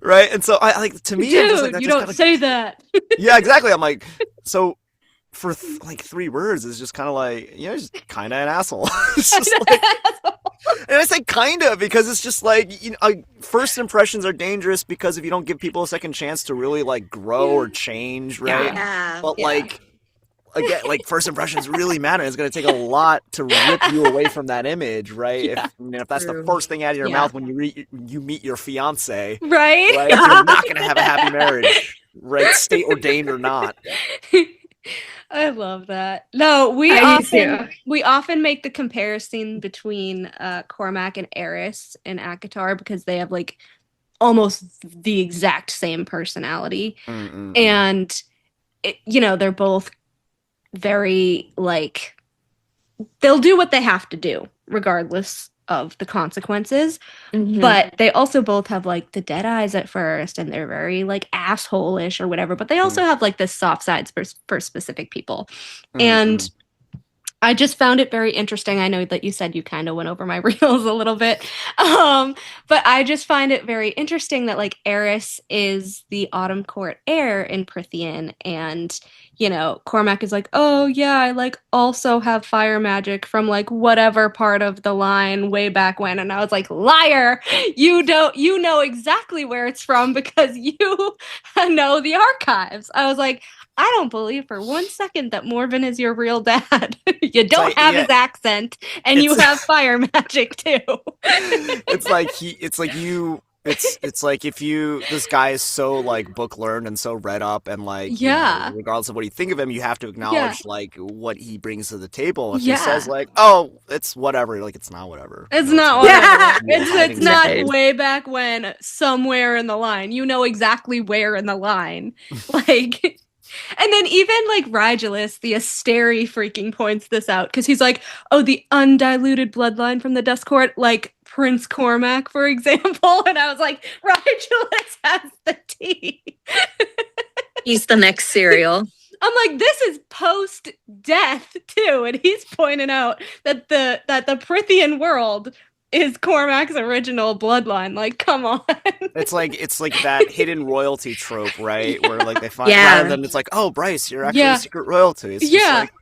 right? And so I like, to me, I'm just like, Dude, that you just don't kinda, say that. yeah, exactly. I'm like, so for like 3 words, it's just kind of like, you know, just kind of an asshole. It's just like, and I say kind of because it's just like, you know, first impressions are dangerous because if you don't give people a second chance to really like grow or change, right? Yeah. But Yeah. like, again, like first impressions really matter. It's going to take a lot to rip you away from that image, right? Yeah. If that's the True. first thing out of your Yeah. mouth when you meet your fiance, Right? right? You're not going to have a happy marriage, right? State ordained or not. I love that. No, I do we often make the comparison between Cormac and Eris in ACOTAR because they have like almost the exact same personality. And you know, they're both very like they'll do what they have to do regardless of the consequences. Mhm. But they also both have like the dead eyes at first and they're very like asshole-ish or whatever, but they also have like the soft sides for specific people. And I just found it very interesting. I know that you said you kind of went over my reels a little bit. But I just find it very interesting that like Eris is the Autumn Court heir in Prithian, and you know, Cormac is like, oh yeah, I like also have fire magic from like whatever part of the line way back when. And I was like, liar, you know exactly where it's from because you know the archives. I was like, I don't believe for 1 second that Morven is your real dad. You don't like, have yeah. his accent, and you It's- have fire magic too. It's like if this guy is so like book learned and so read up and like, you know, Yeah. regardless of what you think of him, you have to acknowledge like what he brings to the table. If Yeah. he says like, oh, it's whatever, you're like, it's not whatever. It's No, not whatever. whatever. You're It's hiding not something. way back when somewhere in the line. You know exactly where in the line. Like And then even like Rigulus, the Asteri freaking points this out because he's like, oh, the undiluted bloodline from the Dust Court, like Prince Cormac, for example. And I was like, Rigulus has the tea. He's the next cereal. I'm like, this is post-death too, and he's pointing out that the Prithian world is Cormac's original bloodline. Like, come on. It's like that hidden royalty trope, right? Where like they find rather than it's like, oh, Bryce, you're actually secret royalty. It's just like,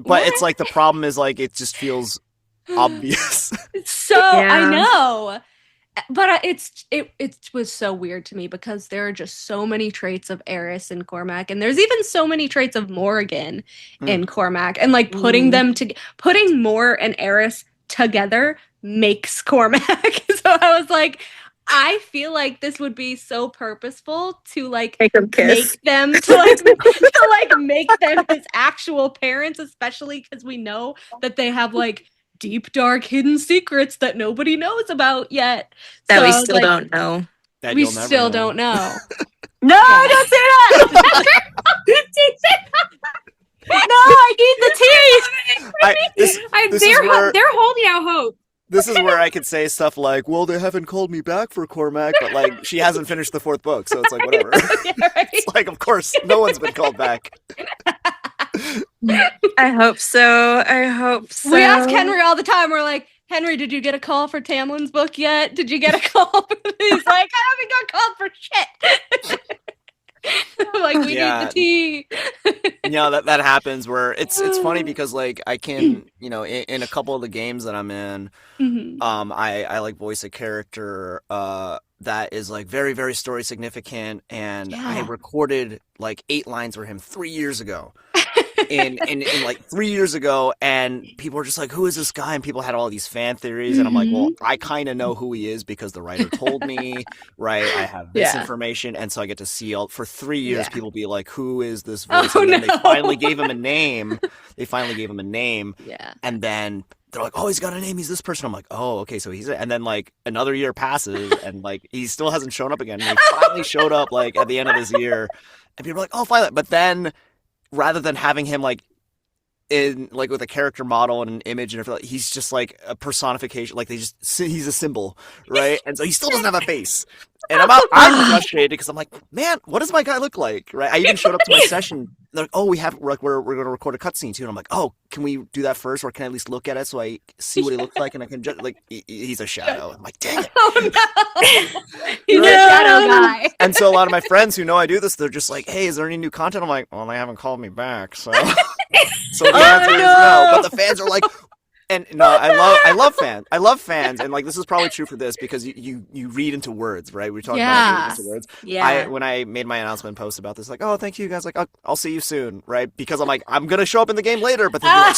but it's like the problem is like it just feels obvious. So I know. But it was so weird to me because there are just so many traits of Eris in Cormac, and there's even so many traits of Morrigan in Cormac, and like putting Mor and Eris together makes Cormac. So I was like, I feel like this would be so purposeful to like make them make them his actual parents, especially because we know that they have like deep, dark, hidden secrets that nobody knows about yet. That we still don't know. That we still don't know. No, don't say that! No, I need the tea! They're holding out hope. This is where I could say stuff like, well, they haven't called me back for Cormac, but like she hasn't finished the 4th book, so it's like whatever. It's like, of course, no one's been called back. I hope so. We ask Henry all the time. We're like, Henry, did you get a call for Tamlin's book yet? Did you get a call? He's like, I haven't got called for shit. I'm like, we need the tea. That happens where it's funny because like I can, in a couple of the games that I'm in, I like voice a character that is like very, very story significant, and I recorded like 8 lines for him 3 years ago. in like 3 years ago, and people were just like, who is this guy? And people had all these fan theories, and I'm like, well, I kind of know who he is because the writer told me, right? I have this information, and so I get to see for 3 years people be like, who is this voice? And then they finally gave him a name. And then they're like, oh, he's got a name, he's this person. I'm like, oh, okay, so he's it. And then like another year passes, and like he still hasn't shown up again. And he finally showed up like at the end of this year, and people are like, oh, finally. But then rather than having him like in like with a character model and an image and everything, he's just like a personification. Like he's a symbol, right? And so he still doesn't have a face. And I'm frustrated because I'm like, man, what does my guy look like, right? I even showed up to my session. They're like, oh, we're going to record a cutscene too. And I'm like, oh, can we do that first, or can I at least look at it so I see what he looks like and I can judge? Like, he's a shadow. I'm like, dang it. Oh no, he's a shadow guy. And so a lot of my friends who know I do this, they're just like, hey, is there any new content? I'm like, well, they haven't called me back, so so the answer is no. But the fans are like. And no, I love fans, and like this is probably true for this because you read into words, right? We talked about reading into words. Yeah. When I made my announcement post about this, like, oh, thank you guys, like, I'll see you soon, right? Because I'm like, I'm gonna show up in the game later, but then you're like,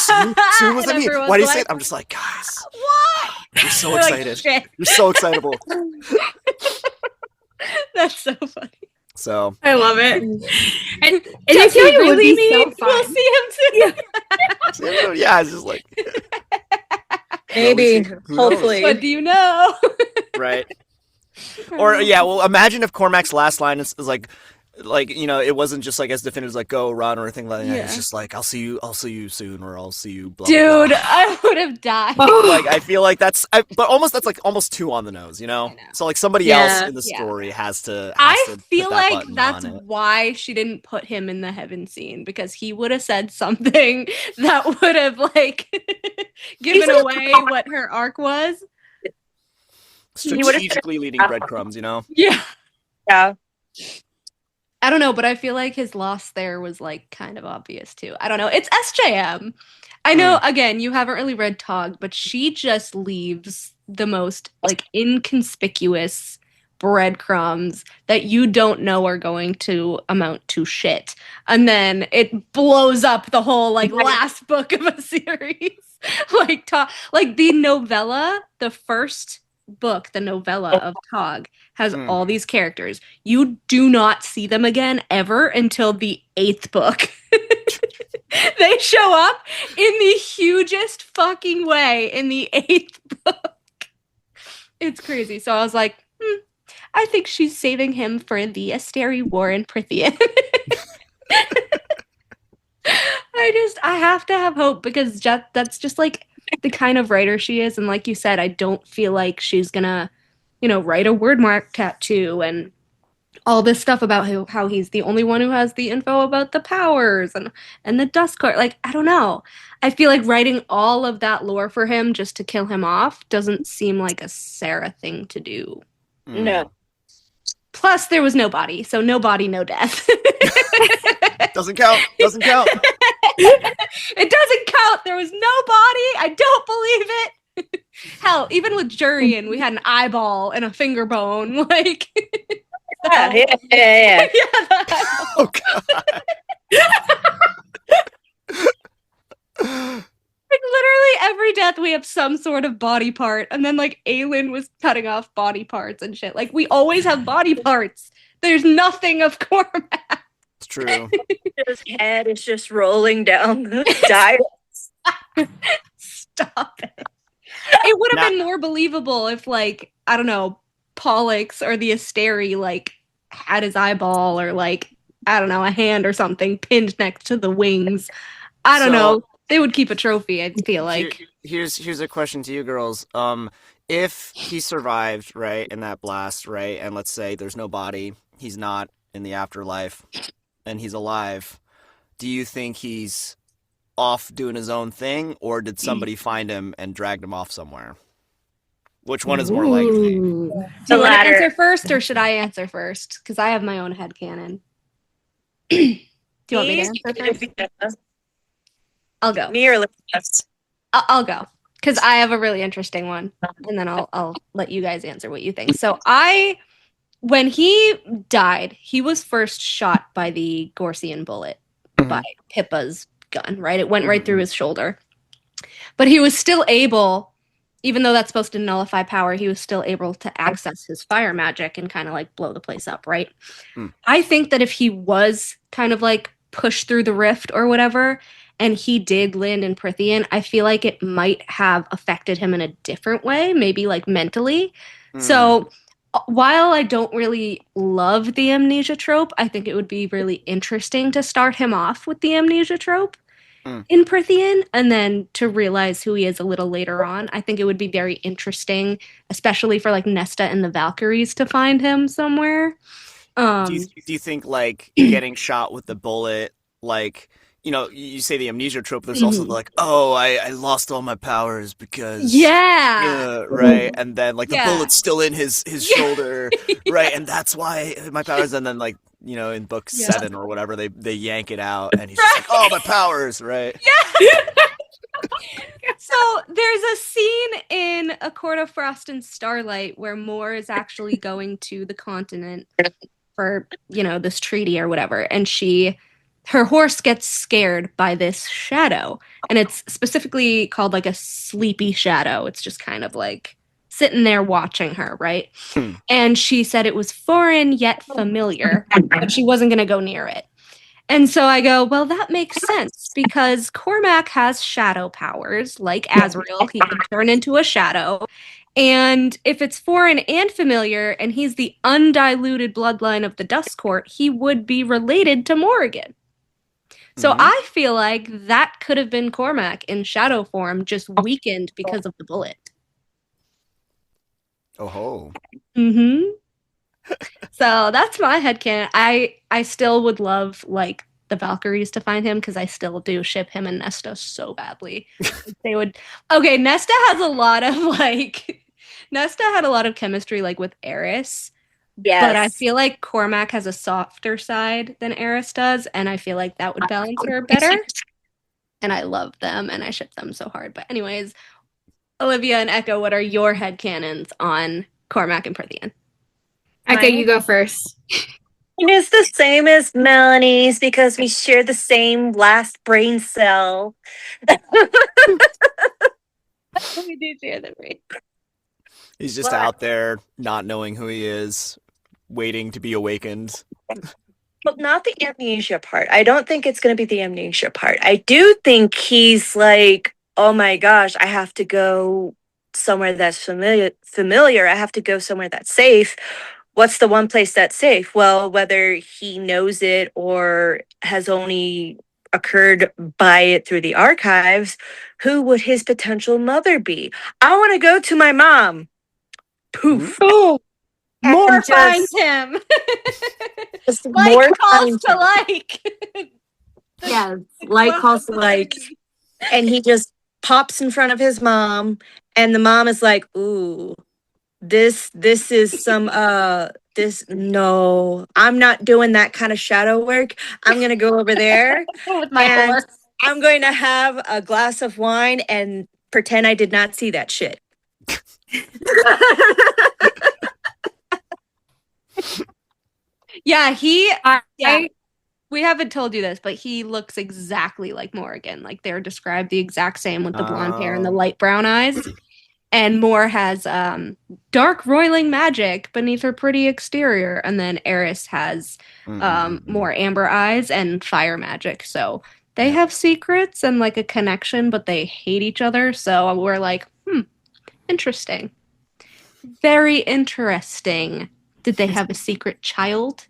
soon was I mean? Why do you say it? I'm just like, guys, what? You're so excited. You're so excitable. That's so funny. So I love it. And I feel like it would be so fun. We'll see him soon. Yeah, it's just like maybe, hopefully. What do you know? Right. Or well, imagine if Cormac's last line is like it wasn't just like as definitive as like go run or anything like that. It's just like I'll see you soon, or I'll see you. Blah, dude, blah, blah. I would have died. Like I feel like that's like almost too on the nose, So like somebody else in the story has to. I feel like that's why she didn't put him in the heaven scene, because he would have said something that would have like given away what her arc was. Strategically leading breadcrumbs, Yeah. Yeah. I don't know, but I feel like his loss there was like kind of obvious too. I don't know. It's SJM. I know, again, you haven't really read Tog, but she just leaves the most like inconspicuous breadcrumbs that you don't know are going to amount to shit. And then it blows up the whole like last book of a series. Like the novella, the first book, the novella of Tog, has all these characters. You do not see them again ever until the 8th book. They show up in the hugest fucking way in the 8th book. It's crazy. So I was like, I think she's saving him for the Asteri War in Prithian. I have to have hope because that's just like the kind of writer she is. And like you said, I don't feel like she's gonna, write a word mark tattoo and all this stuff about how he's the only one who has the info about the powers and the dust court. Like, I don't know. I feel like writing all of that lore for him just to kill him off doesn't seem like a Sarah thing to do. No. Plus, there was no body, so no body, no death. Doesn't count. Doesn't count. It doesn't count. There was no body. I don't believe it. Hell, even with Jurian, we had an eyeball and a finger bone. Like, Yeah. yeah, Oh God. like literally every death we have some sort of body part, and then like Aelin was cutting off body parts and shit. Like we always have body parts. There's nothing of Cormac. It's true. His head is just rolling down the dial. Stop it. It would have been more believable if, like, I don't know, Pollux or the Asteri, like, had his eyeball or, like, I don't know, a hand or something pinned next to the wings. I don't know. They would keep a trophy, I feel like. Here's a question to you girls. If he survived, right, in that blast, right, and let's say there's no body, he's not in the afterlife, and he's alive, do you think he's off doing his own thing, or did somebody find him and dragged him off somewhere? Which one is more likely? Do you want to answer first, or should I answer first? Because I have my own headcanon. Do you want me to answer first? I'll go. Me or Elizabeth? I'll go. Because I have a really interesting one. And then I'll let you guys answer what you think. So when he died, he was first shot by the Gorsian bullet, by Pippa's gun, right? It went right through his shoulder. But he was still able, even though that's supposed to nullify power, he was still able to access his fire magic and kind of like blow the place up, right? I think that if he was kind of like pushed through the rift or whatever, and he did land in Prithian, I feel like it might have affected him in a different way, maybe like mentally. So while I don't really love the amnesia trope, I think it would be really interesting to start him off with the amnesia trope in Prithian, and then to realize who he is a little later on. I think it would be very interesting, especially for like Nesta and the Valkyries to find him somewhere. Do you think like getting shot with the bullet, like, you know, you say the amnesia trope, there's also like, oh, I lost all my powers because right, and then like the bullet's still in his shoulder, right, and that's why my powers, and then like, you know, in book 7 or whatever, they yank it out and he's just like, oh, my powers, right? So there's a scene in A Court of Frost and Starlight where Mor is actually going to the continent for, you know, this treaty or whatever, and her horse gets scared by this shadow, and it's specifically called like a sleepy shadow. It's just kind of like sitting there watching her, right? And she said it was foreign yet familiar, but she wasn't going to go near it. And so I go, well, that makes sense, because Cormac has shadow powers, like Azrael. He can turn into a shadow. And if it's foreign and familiar, and he's the undiluted bloodline of the Dust Court, he would be related to Morrigan. So I feel like that could have been Cormac in shadow form, just weakened because of the bullet. Oh. So that's my headcanon. I still would love like the Valkyries to find him, because I still do ship him and Nesta so badly. They would. Okay, Nesta has a lot of like. Nesta had a lot of chemistry like with Eris. Yes. But I feel like Cormac has a softer side than Eris does, and I feel like that would balance her better. And I love them, and I ship them so hard. But anyways, Olivia and Echo, what are your headcanons on Cormac and Prithian? Echo, you go first. It's the same as Melanie's because we share the same last brain cell. We do share the brain. He's just out there not knowing who he is, waiting to be awakened. But not the amnesia part. I don't think it's going to be the amnesia part. I do think he's like, oh my gosh, I have to go somewhere that's familiar. I have to go somewhere that's safe. what's the one place that's safe? Well, whether he knows it or has only occurred by it through the archives, who would his potential mother be? I want to go to my mom. Poof. Boom. And More just- finds him. Just Like more calls finds to him. like. Yes, like calls to like. And he just pops in front of his mom, and the mom is like, ooh, this is some this no, I'm not doing that kind of shadow work. I'm gonna go over there With my and horse. I'm going to have a glass of wine and pretend I did not see that shit. Yeah, I we haven't told you this, but he looks exactly like Morrigan. Like they're described the exact same with the blonde hair and the light brown eyes. And Moore has dark roiling magic beneath her pretty exterior, and then Eris has more amber eyes and fire magic. So they have secrets and like a connection, but they hate each other. So we're like, interesting. Very interesting. Did they have a secret child?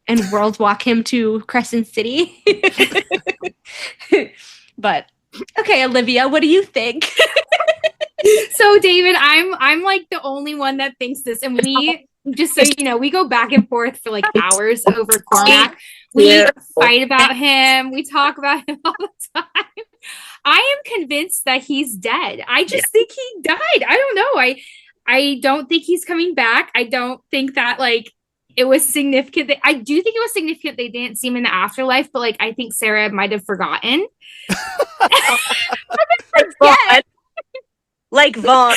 And world walk him to Crescent City? But okay, Olivia, what do you think? So David, I'm like the only one that thinks this, and we just so you know, we go back and forth for like hours over Cormac. We fight about him. We talk about him all the time. I am convinced that he's dead. I just think he died. I don't know. I don't think he's coming back. I don't think that like it was significant. I do think it was significant they didn't see him in the afterlife, but like I think Sarah might have forgotten. Like Vaughn.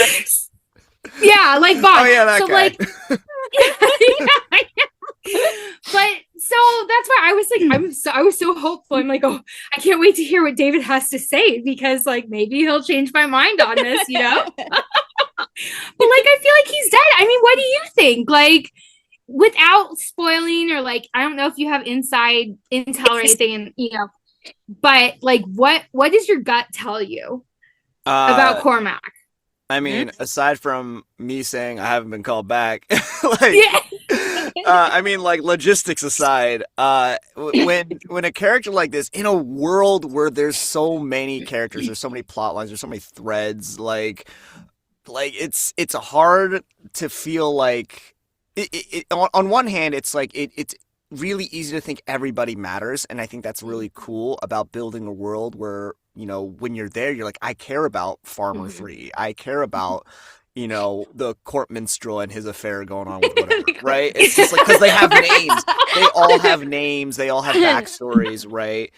Yeah, like Vaughn. Oh yeah, that so guy. like but so that's why I was like, I was so hopeful. I'm like, oh, I can't wait to hear what David has to say, because like maybe he'll change my mind on this, you know? But like I feel like he's dead. I mean, what do you think? Like, without spoiling, or like I don't know if you have inside intel or anything, and you know, but like what does your gut tell you about Cormac? I mean, aside from me saying I haven't been called back, I mean, like logistics aside, when a character like this in a world where there's so many characters, there's so many plot lines, there's so many threads, like it's hard to feel like on one hand, it's like it's really easy to think everybody matters, and I think that's really cool about building a world where, you know, when you're there, you're like, I care about Farmer Free. I care about, you know, the court minstrel and his affair going on with whatever, right? It's just like, because they have names. They all have names. They all have backstories, right?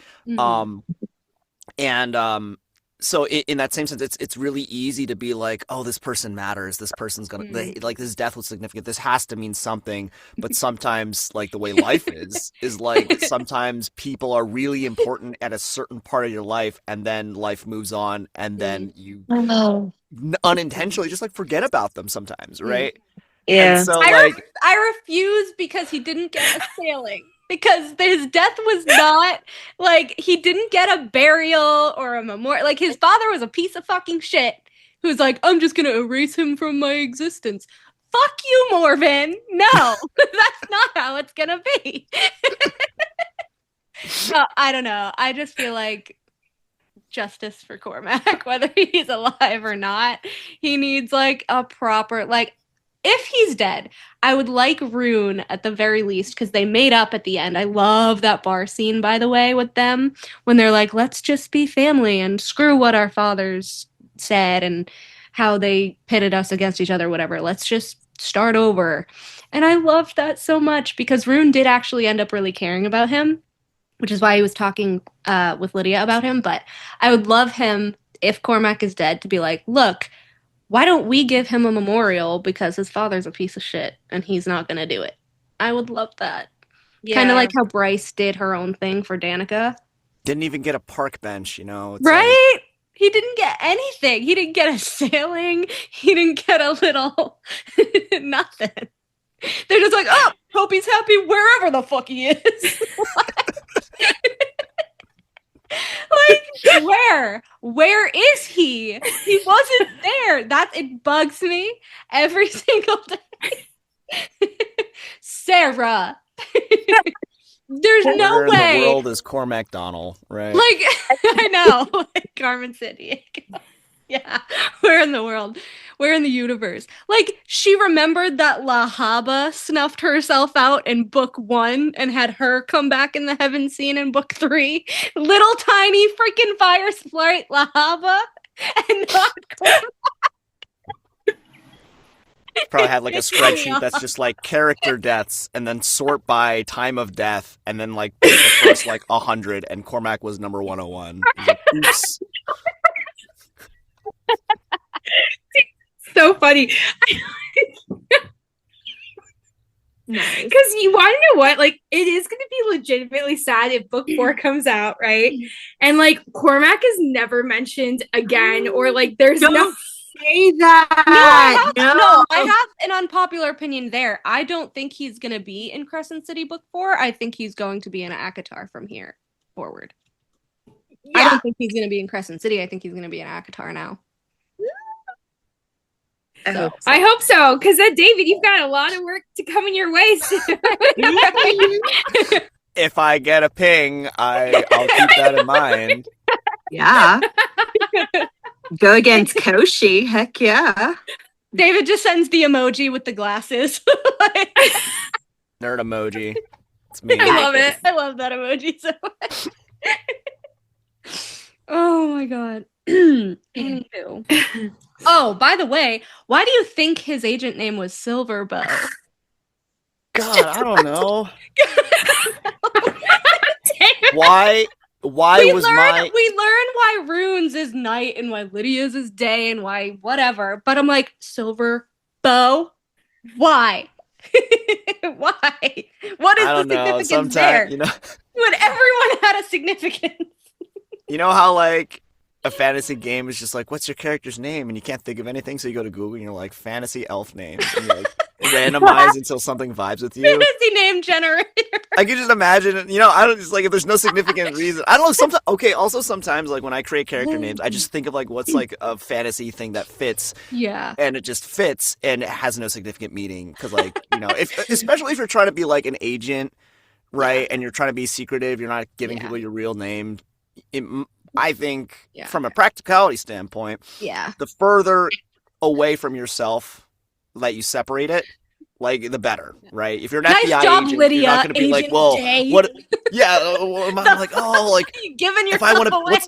So in that same sense, it's really easy to be like, oh, this person matters. This person's gonna like, this death was significant. This has to mean something. But sometimes, like the way life is like sometimes people are really important at a certain part of your life, and then life moves on, and then you unintentionally just like forget about them sometimes, right? Yeah. And so I refuse because he didn't get a sailing. Because his death was not, like, he didn't get a burial or a memorial. Like, his father was a piece of fucking shit who's like, I'm just gonna erase him from my existence. Fuck you, Morven. No, that's not how it's gonna be. I don't know. I just feel like justice for Cormac, whether he's alive or not. He needs, like, a proper, like, if he's dead, I would like Rune at the very least, because they made up at the end. I love that bar scene, by the way, with them when they're like, let's just be family and screw what our fathers said and how they pitted us against each other, whatever. Let's just start over. And I loved that so much because Rune did actually end up really caring about him, which is why he was talking with Lydia about him. But I would love him, if Cormac is dead, to be like, look, why don't we give him a memorial because his father's a piece of shit and he's not going to do it. I would love that. Yeah. Kind of like how Bryce did her own thing for Danica. Didn't even get a park bench, you know? It's right? Like... He didn't get anything. He didn't get a sailing. He didn't get a little... nothing. They're just like, oh, hope he's happy wherever the fuck he is. Like, where is he? He wasn't there. It bugs me every single day. Sarah. There's no Where way. in the world is Cormac Donnell, right? Like, I know. Like Carmen Sandiego. Yeah. Where in the world? Where in the universe? Like, she remembered that La Habba snuffed herself out in book 1 and had her come back in the heaven scene in book 3. Little tiny freaking fire sprite La Habba and not Cormac. Probably had like a spreadsheet that's just like character deaths and then sort by time of death and then like pick the first like 100 and Cormac was number 101. Like, oops. So funny. Nice. Because you want to know what? Like, it is going to be legitimately sad if book 4 comes out, right? And like Cormac is never mentioned again, or like there's no. Say that. No, I have an unpopular opinion there. I don't think he's going to be in Crescent City book 4. I think he's going to be in ACOTAR from here forward. Yeah. I don't think he's going to be in Crescent City. I think he's going to be in ACOTAR now. I hope so, because David, you've got a lot of work to come in your way soon. If I get a ping, I'll keep that in mind. Yeah. Go against Koshi. Heck yeah. David just sends the emoji with the glasses. Nerd emoji. It's me. I love it. I love that emoji so much. Oh my god. Anywho. Oh, by the way, why do you think his agent name was Silverbow? God, I don't know. Why we was learn why Runes is night and why Lydia's is day and why whatever, but I'm like, Silverbow? Why? Why? What is I don't the know. significance there? You know, When everyone had a significance. you know how like a fantasy game is just like, what's your character's name? And you can't think of anything, so you go to Google and you're like, fantasy elf name. And you like randomize until something vibes with you. Fantasy name generator. I can just imagine, you know, I don't just like if there's no significant reason. I don't know. Sometimes, okay. Also, sometimes like when I create character names, I just think of like what's like a fantasy thing that fits, Yeah. and it just fits, and it has no significant meaning because, like, you know, especially if you're trying to be like an agent, right, and you're trying to be secretive, you're not giving people your real name. I think from a practicality standpoint, the further away from yourself that you separate it, like the better, right? If you're an Nice FBI job, agent, Lydia, you're not going to be like, well, Day. what? Yeah, I'm like, oh, like you giving if yourself I away.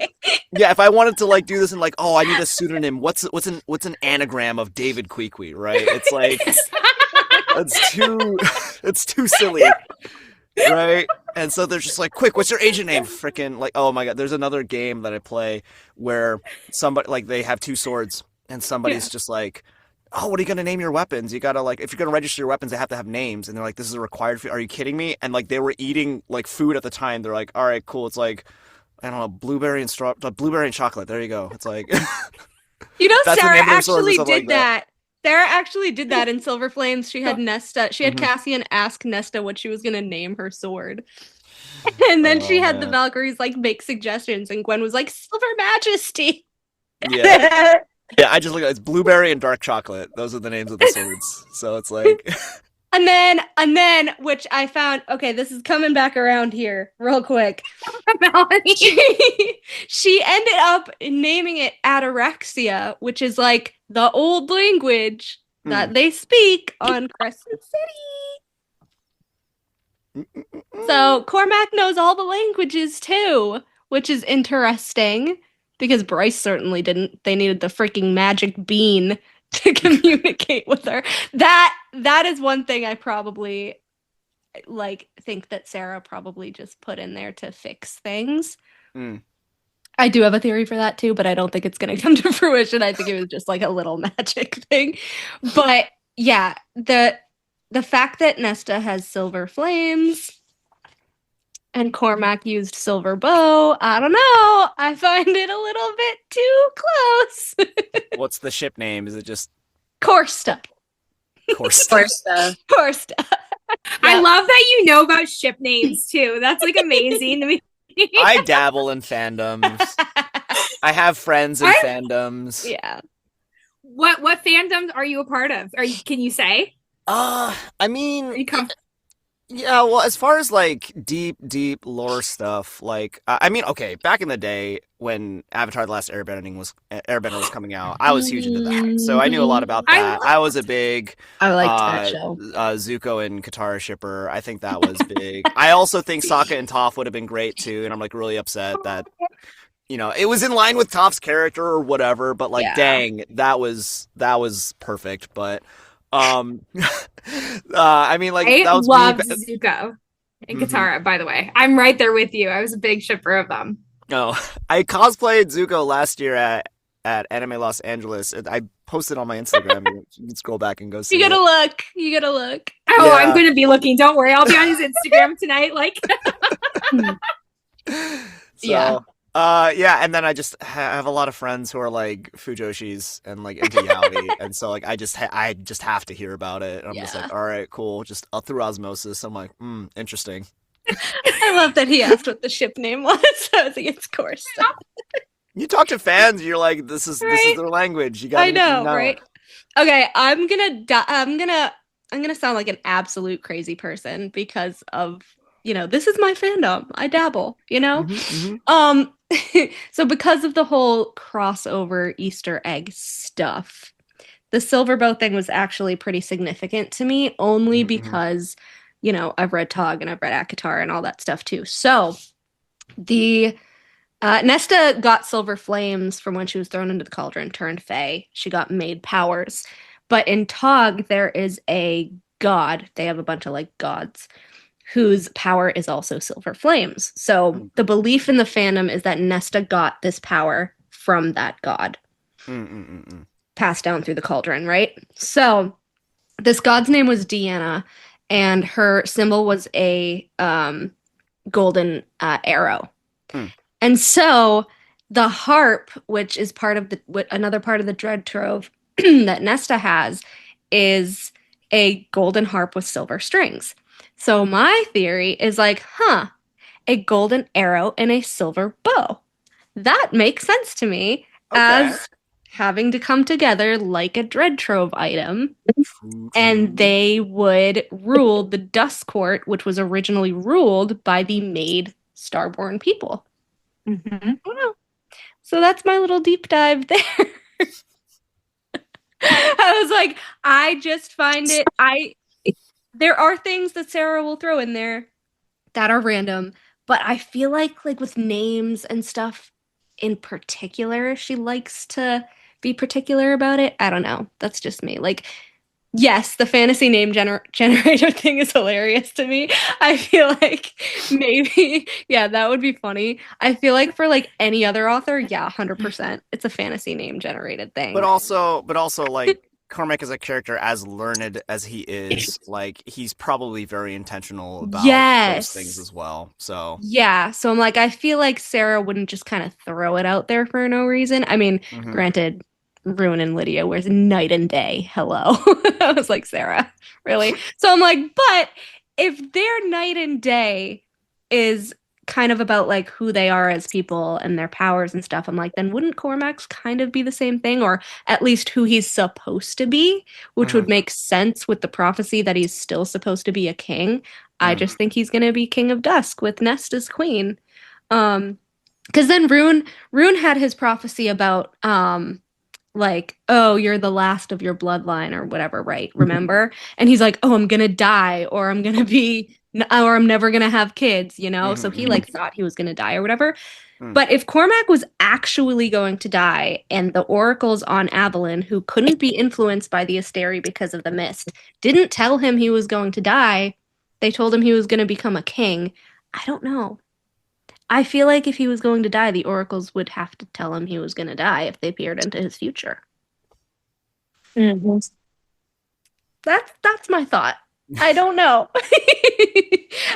if I wanted to like do this and like, oh, I need a pseudonym. What's an anagram of David Cui Cui, right? It's like it's too silly. Right? And so they're just like, quick, what's your agent name? Freaking like, oh my god, there's another game that I play where somebody like they have 2 swords and somebody's just like, oh, what are you gonna name your weapons? You gotta like, if you're gonna register your weapons, they have to have names. And they're like, this is a required fee. Are you kidding me? And like they were eating like food at the time. They're like, all right, cool. It's like, I don't know, blueberry and chocolate. There you go. It's like, you know, that's the Sarah name of their swords and actually stuff did like that. Sarah actually did that in Silver Flames. She had Nesta. She had Cassian ask Nesta what she was gonna name her sword. And then she had the Valkyries like make suggestions, and Gwen was like, Silver Majesty. Yeah. Yeah, I just look at it's blueberry and dark chocolate. Those are the names of the swords. So it's like And then, which I found, okay, this is coming back around here real quick. She ended up naming it Ataraxia, which is like the old language that they speak on Crescent City. So Cormac knows all the languages too, which is interesting because Bryce certainly didn't. They needed the freaking magic bean to communicate with her. That is one thing I probably like think that Sarah probably just put in there to fix things. I do have a theory for that too, but I don't think it's going to come to fruition. I think it was just like a little magic thing. But yeah, the fact that Nesta has silver flames and Cormac used silver bow, I don't know. I find it a little bit too close. what's the ship name? Is it just Corsta? Corsta? Corsta. I love that you know about ship names too. That's like amazing to me. I dabble in fandoms. I have friends in fandoms. Yeah. What fandoms are you a part of? Can you say? I mean, Yeah, well, as far as like deep lore stuff, like I mean, okay, back in the day when Avatar: The Last Airbender was coming out, I was huge into that, so I knew a lot Mhm. about I that. I was a big I liked that show. Zuko and Katara shipper. I think that was big. I also think Sokka and Toph would have been great too, and I'm like really upset that it was in line with Toph's character or whatever, but like, Yeah. dang, that was perfect. But I mean, like I that was me. love Zuko and Mhm. Katara, by the way. I'm right there with you. I was a big shipper of them. Oh, I cosplayed Zuko last year at Anime Los Angeles. I posted on my Instagram. You can scroll back and go You see gotta it. look. You gotta look. Oh, I'm Yeah. going to be looking. Don't worry. I'll be on his Instagram tonight. Like, Yeah. So, yeah, and then I just have a lot of friends who are like Fujoshis and like into yaoi, and so like I just have to hear about it. And I'm just Yeah. like, all right, cool, just through osmosis. I'm like, interesting. I love that he asked what the ship name was. So I was like, it's course. You talk to fans, you're like, this is Right? their language. You I gotta know, know. right? Okay, I'm gonna sound like an absolute crazy person because of, this is my fandom. I dabble, Hmm. Um so because of the whole crossover Easter egg stuff, the silver bow thing was actually pretty significant to me only Hmm. because, I've read Tog and I've read ACOTAR and all that stuff too. So the Nesta got silver flames from when she was thrown into the cauldron, turned Fae. She got made powers. But in Tog, there is a god. They have a bunch of like gods whose power is also silver flames. So the belief in the fandom is that Nesta got this power from that god, Mm-mm-mm-mm. passed down through the cauldron, right? So this god's name was Deanna, and her symbol was a golden arrow. Mm. And so the harp, which is another part of the dread trove that Nesta has, is a golden harp with silver strings. So my theory is like, a golden arrow and a silver bow. That makes sense to me Okay. as having to come together like a dread trove item. True, And true. they would rule the Dust Court, which was originally ruled by the Maid Starborn people. Mhm. Wow. So that's my little deep dive there. I was like, I just find it. There are things that Sarah will throw in there that are random, but I feel like with names and stuff in particular, she likes to be particular about it. I don't know. That's just me. Like, yes, the fantasy name generator thing is hilarious to me. I feel like maybe, yeah, that would be funny. I feel like for like any other author, yeah, 100%. It's a fantasy name generated But thing. also, like Cormac as a character, as learned as he is, like he's probably very intentional about those things Yes. as well. So, Yeah. So I'm like, I feel like Sarah wouldn't just kind of throw it out there for no reason. I mean, mhm. granted, Ruin and Lydia was night and day. Hello. I was like, Sarah, really? So I'm like, but if their night and day is kind of about like who they are as people and their powers and stuff, I'm like, then wouldn't Cormac's kind of be the same thing, or at least who he's supposed to be, which would Mhm. make sense with the prophecy that he's still supposed to be a king. I Mm. just think he's gonna be King of Dusk with Nest as queen. Because then Rune had his prophecy about like, oh, you're the last of your bloodline or whatever, right? Remember? And he's like, oh, I'm gonna die, or I'm never gonna have kids, So Mhm. he Mhm. like thought he was gonna die or whatever. Mm. But if Cormac was actually going to die, and the oracles on Avalon, who couldn't be influenced by the Asteri because of the mist, didn't tell him he was going to die, they told him he was going to become a king. I don't know. I feel like if he was going to die, the oracles would have to tell him he was going to die if they peered into his future. Mhm. That's my thought. I don't know.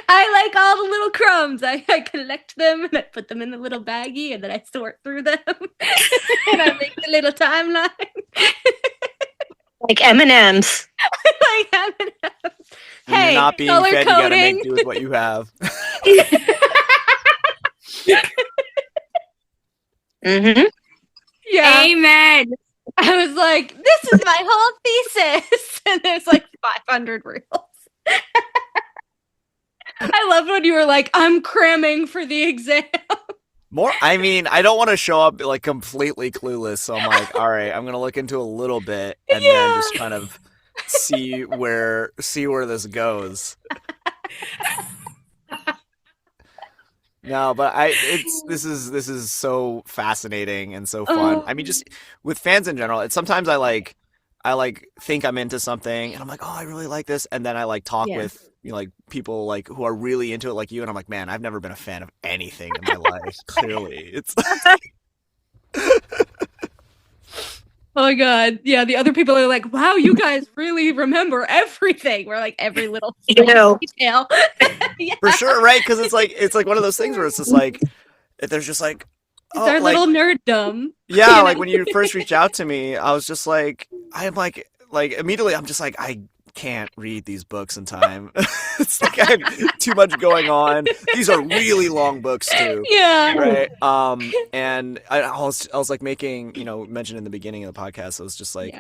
I like all the little crumbs. I collect them and I put them in the little baggie and then I sort through them and I make the little timeline. Like M&Ms. Like M&Ms. When you're Hey, not being color fed, you gotta make coding. do with what you have. Mhm. Yeah. amen. I was like, this is my whole thesis. And there's like 500 reels. I love when you were like, I'm cramming for the exam. I mean, I don't want to show up like completely clueless, so I'm like, all right, I'm gonna look into a little bit and then just kind of see where this goes. No, but this is so fascinating and so fun. I mean, just with fans in general, it's sometimes I think I'm into something and I'm like, oh, I really like this, and then I like talk with like people like who are really into it like you, and I'm like, man, I've never been a fan of anything in my life. Clearly, it's. Oh my god, yeah. The other people are like, wow, you guys really remember everything. We're like every little detail. For sure, right? Because it's like one of those things where it's just like there's just like. It's our little nerddom. Yeah, like when you first reached out to me, I was just like, I'm like immediately, I'm just like, I can't read these books in time. It's like I have too much going on. These are really long books too. Yeah. Right. And I was like making, mentioned in the beginning of the podcast, I was just like,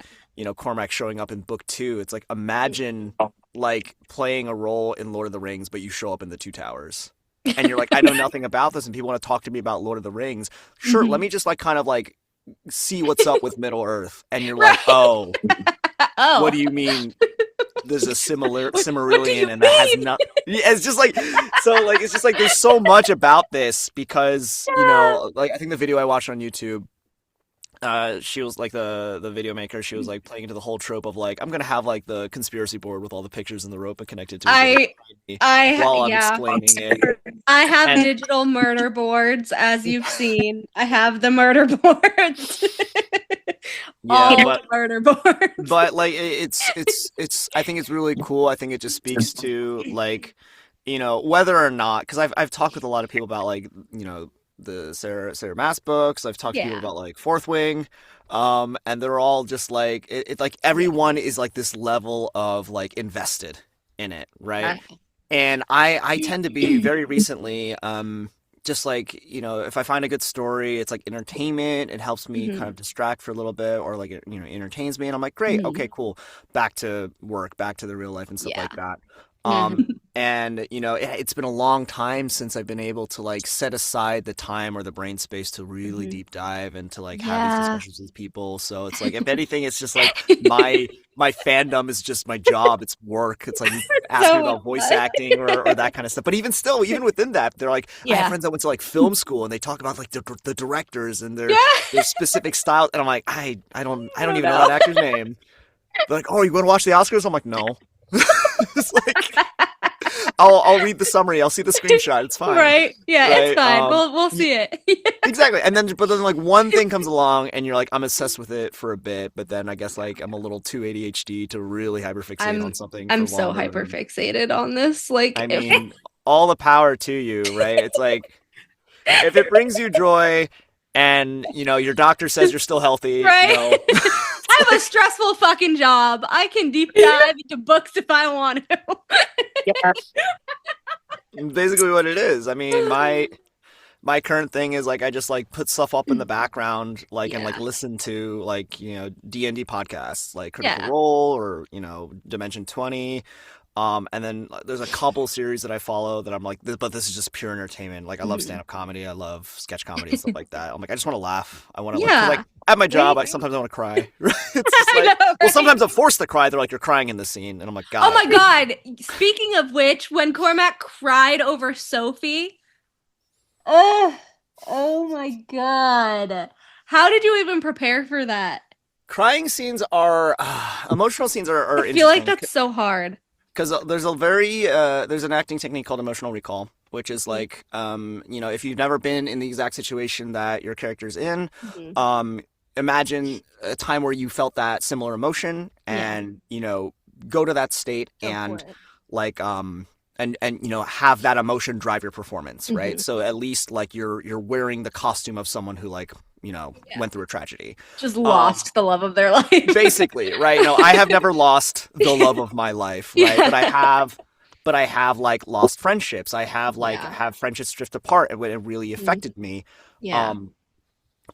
Cormac showing up in book 2. It's like, imagine like playing a role in Lord of the Rings, but you show up in the Two Towers. And you're like, I know nothing about this, and people want to talk to me about Lord of the Rings. Sure, let me just like kind of like see what's up with Middle Earth. And you're like, oh, what do you mean? There's a Silmarillion, and that has not. Yeah, it's just like so. Like it's just like there's so much about this because like I think the video I watched on YouTube. She was like the video maker. She was like playing into the whole trope of like, I'm gonna have like the conspiracy board with all the pictures in the rope and connected to it while I'm explaining it. I have digital murder boards, as you've seen. I have the murder boards. The murder boards. But like it's I think it's really cool. I think it just speaks to like, whether or not, because I've talked with a lot of people about like, the Sarah Maas books. I've talked to people about like Fourth Wing, and they're all just like it like everyone is like this level of like invested in it, right? And I tend to be very recently just like if I find a good story, it's like entertainment. It helps me kind of distract for a little bit, or like it entertains me, and I'm like, great, okay, cool, back to work, back to the real life and stuff like that. And it's been a long time since I've been able to like set aside the time or the brain space to really deep dive and to like have these discussions with people. So it's like, if anything, it's just like my fandom is just my job. It's work. It's like asking about voice acting or that kind of stuff. But even within that, they're like, I have friends that went to like film school and they talk about like the directors and their specific style. And I'm like, I don't even know that actor's name. They're like, oh, you want to watch the Oscars? I'm like, no. It's like I'll read the summary. I'll see the screenshot. It's fine. Right? Yeah, right? It's fine. We'll see it. Exactly. But then like one thing comes along and you're like, I'm obsessed with it for a bit, but then I guess like I'm a little too ADHD to really hyperfixate on something. I'm so hyperfixated on this. Like, I mean, all the power to you, right? It's like if it brings you joy and your doctor says you're still healthy, right? I have a stressful fucking job. I can deep dive into books if I want to. Basically what it is. I mean, my current thing is like I just like put stuff up in the background and like listen to like D&D podcasts like Critical Role or Dimension 20. And then there's a couple series that I follow that I'm like, but this is just pure entertainment. Like I love stand-up comedy, I love sketch comedy and stuff like that. I'm like, I just want to laugh. I want to like at my job. Sometimes I want to cry. It's just like, well, sometimes I'm forced to cry. They're like, you're crying in the scene, and I'm like, God. Oh my God! Speaking of which, when Cormac cried over Sophie, oh my God! How did you even prepare for that? Crying scenes are emotional scenes are. I feel like that's so hard. Because there's an acting technique called emotional recall, which is like, if you've never been in the exact situation that your character's in, imagine a time where you felt that similar emotion and, go to that state and like, and have that emotion drive your performance, right? So at least like you're wearing the costume of someone who like, went through a tragedy. Just lost the love of their life. Basically, right? No, I have never lost the love of my life, right? But I have like lost friendships. I have like have friendships drift apart and it really affected me. Yeah.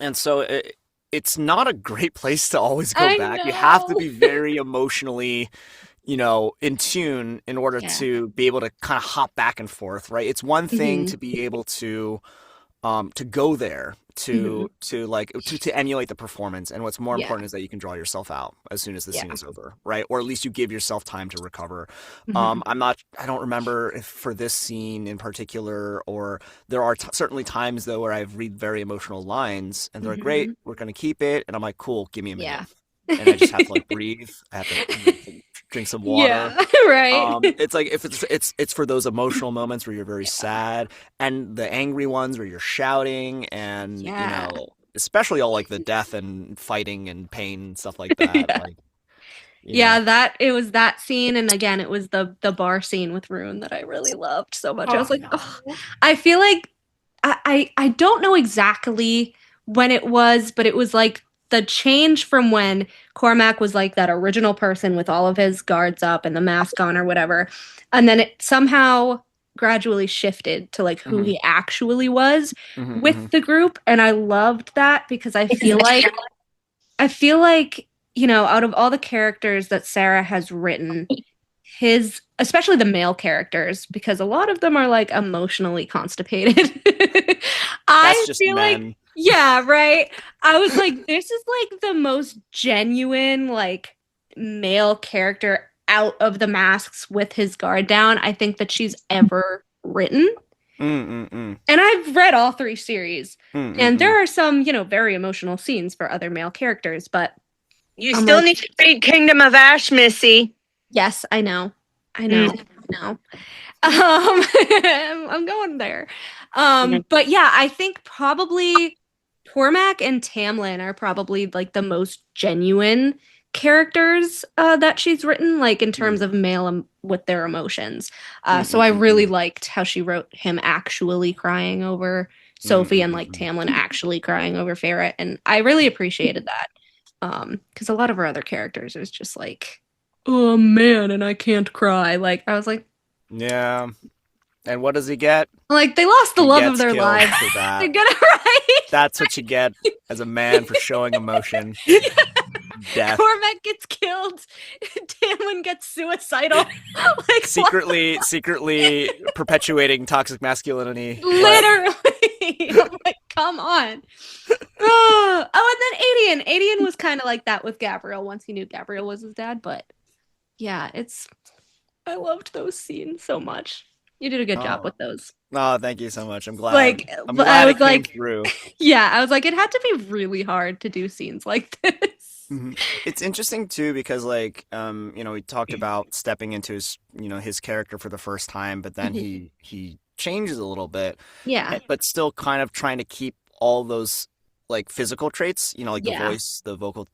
And so it's not a great place to always go back. You have to be very emotionally, in tune in order to be able to kind of hop back and forth, right? It's one thing to be able to go there to emulate the performance, and what's more important is that you can draw yourself out as soon as the scene is over, right? Or at least you give yourself time to recover. I don't remember if for this scene in particular, or there are certainly times though where I've read very emotional lines and they're like, great, we're gonna keep it, and I'm like, cool, give me a minute. And I just have to like breathe. I have to drink some water. Yeah, right. It's like if it's for those emotional moments where you're very sad, and the angry ones where you're shouting, and especially all like the death and fighting and pain and stuff like that. It was that scene, and again, it was the bar scene with Rune that I really loved so much. I was like, I feel like I don't know exactly when it was, but it was like the change from when Cormac was like that original person with all of his guards up and the mask on or whatever, and then it somehow gradually shifted to like who he actually was with the group, and I loved that because I feel like out of all the characters that Sarah has written, especially the male characters, because a lot of them are like emotionally constipated. I feel like yeah, right. I was like, this is like the most genuine like male character out of the masks with his guard down, I think, that she's ever written. And I've read all 3 series, and there are some, very emotional scenes for other male characters, but you still need to read Kingdom of Ash, Missy. Yes, I know. I'm going there. But yeah, I think probably Cormac and Tamlin are probably like the most genuine characters that she's written, like in terms of male with their emotions. So I really liked how she wrote him actually crying over Sophie and like Tamlin actually crying over Ferret, and I really appreciated that. Because a lot of her other characters is just like, oh man, and I can't cry. Like I was like, yeah. And what does he get? Like they lost the love of their lives. They get it right. That's what you get as a man for showing emotion. Death. Cormac gets killed. Tamlin gets suicidal. Like secretly perpetuating toxic masculinity. Literally. I'm like, come on. And then Adian was kind of like that with Gabriel once he knew Gabriel was his dad. But yeah, I loved those scenes so much. You did a good job with those. Oh, thank you so much. I'm glad. I'm glad I was it came through. Yeah, I was like, it had to be really hard to do scenes like this. It's interesting too because we talked about stepping into his character for the first time, but then he changes a little bit. Yeah. But still kind of trying to keep all those like physical traits, like the voice, the vocal,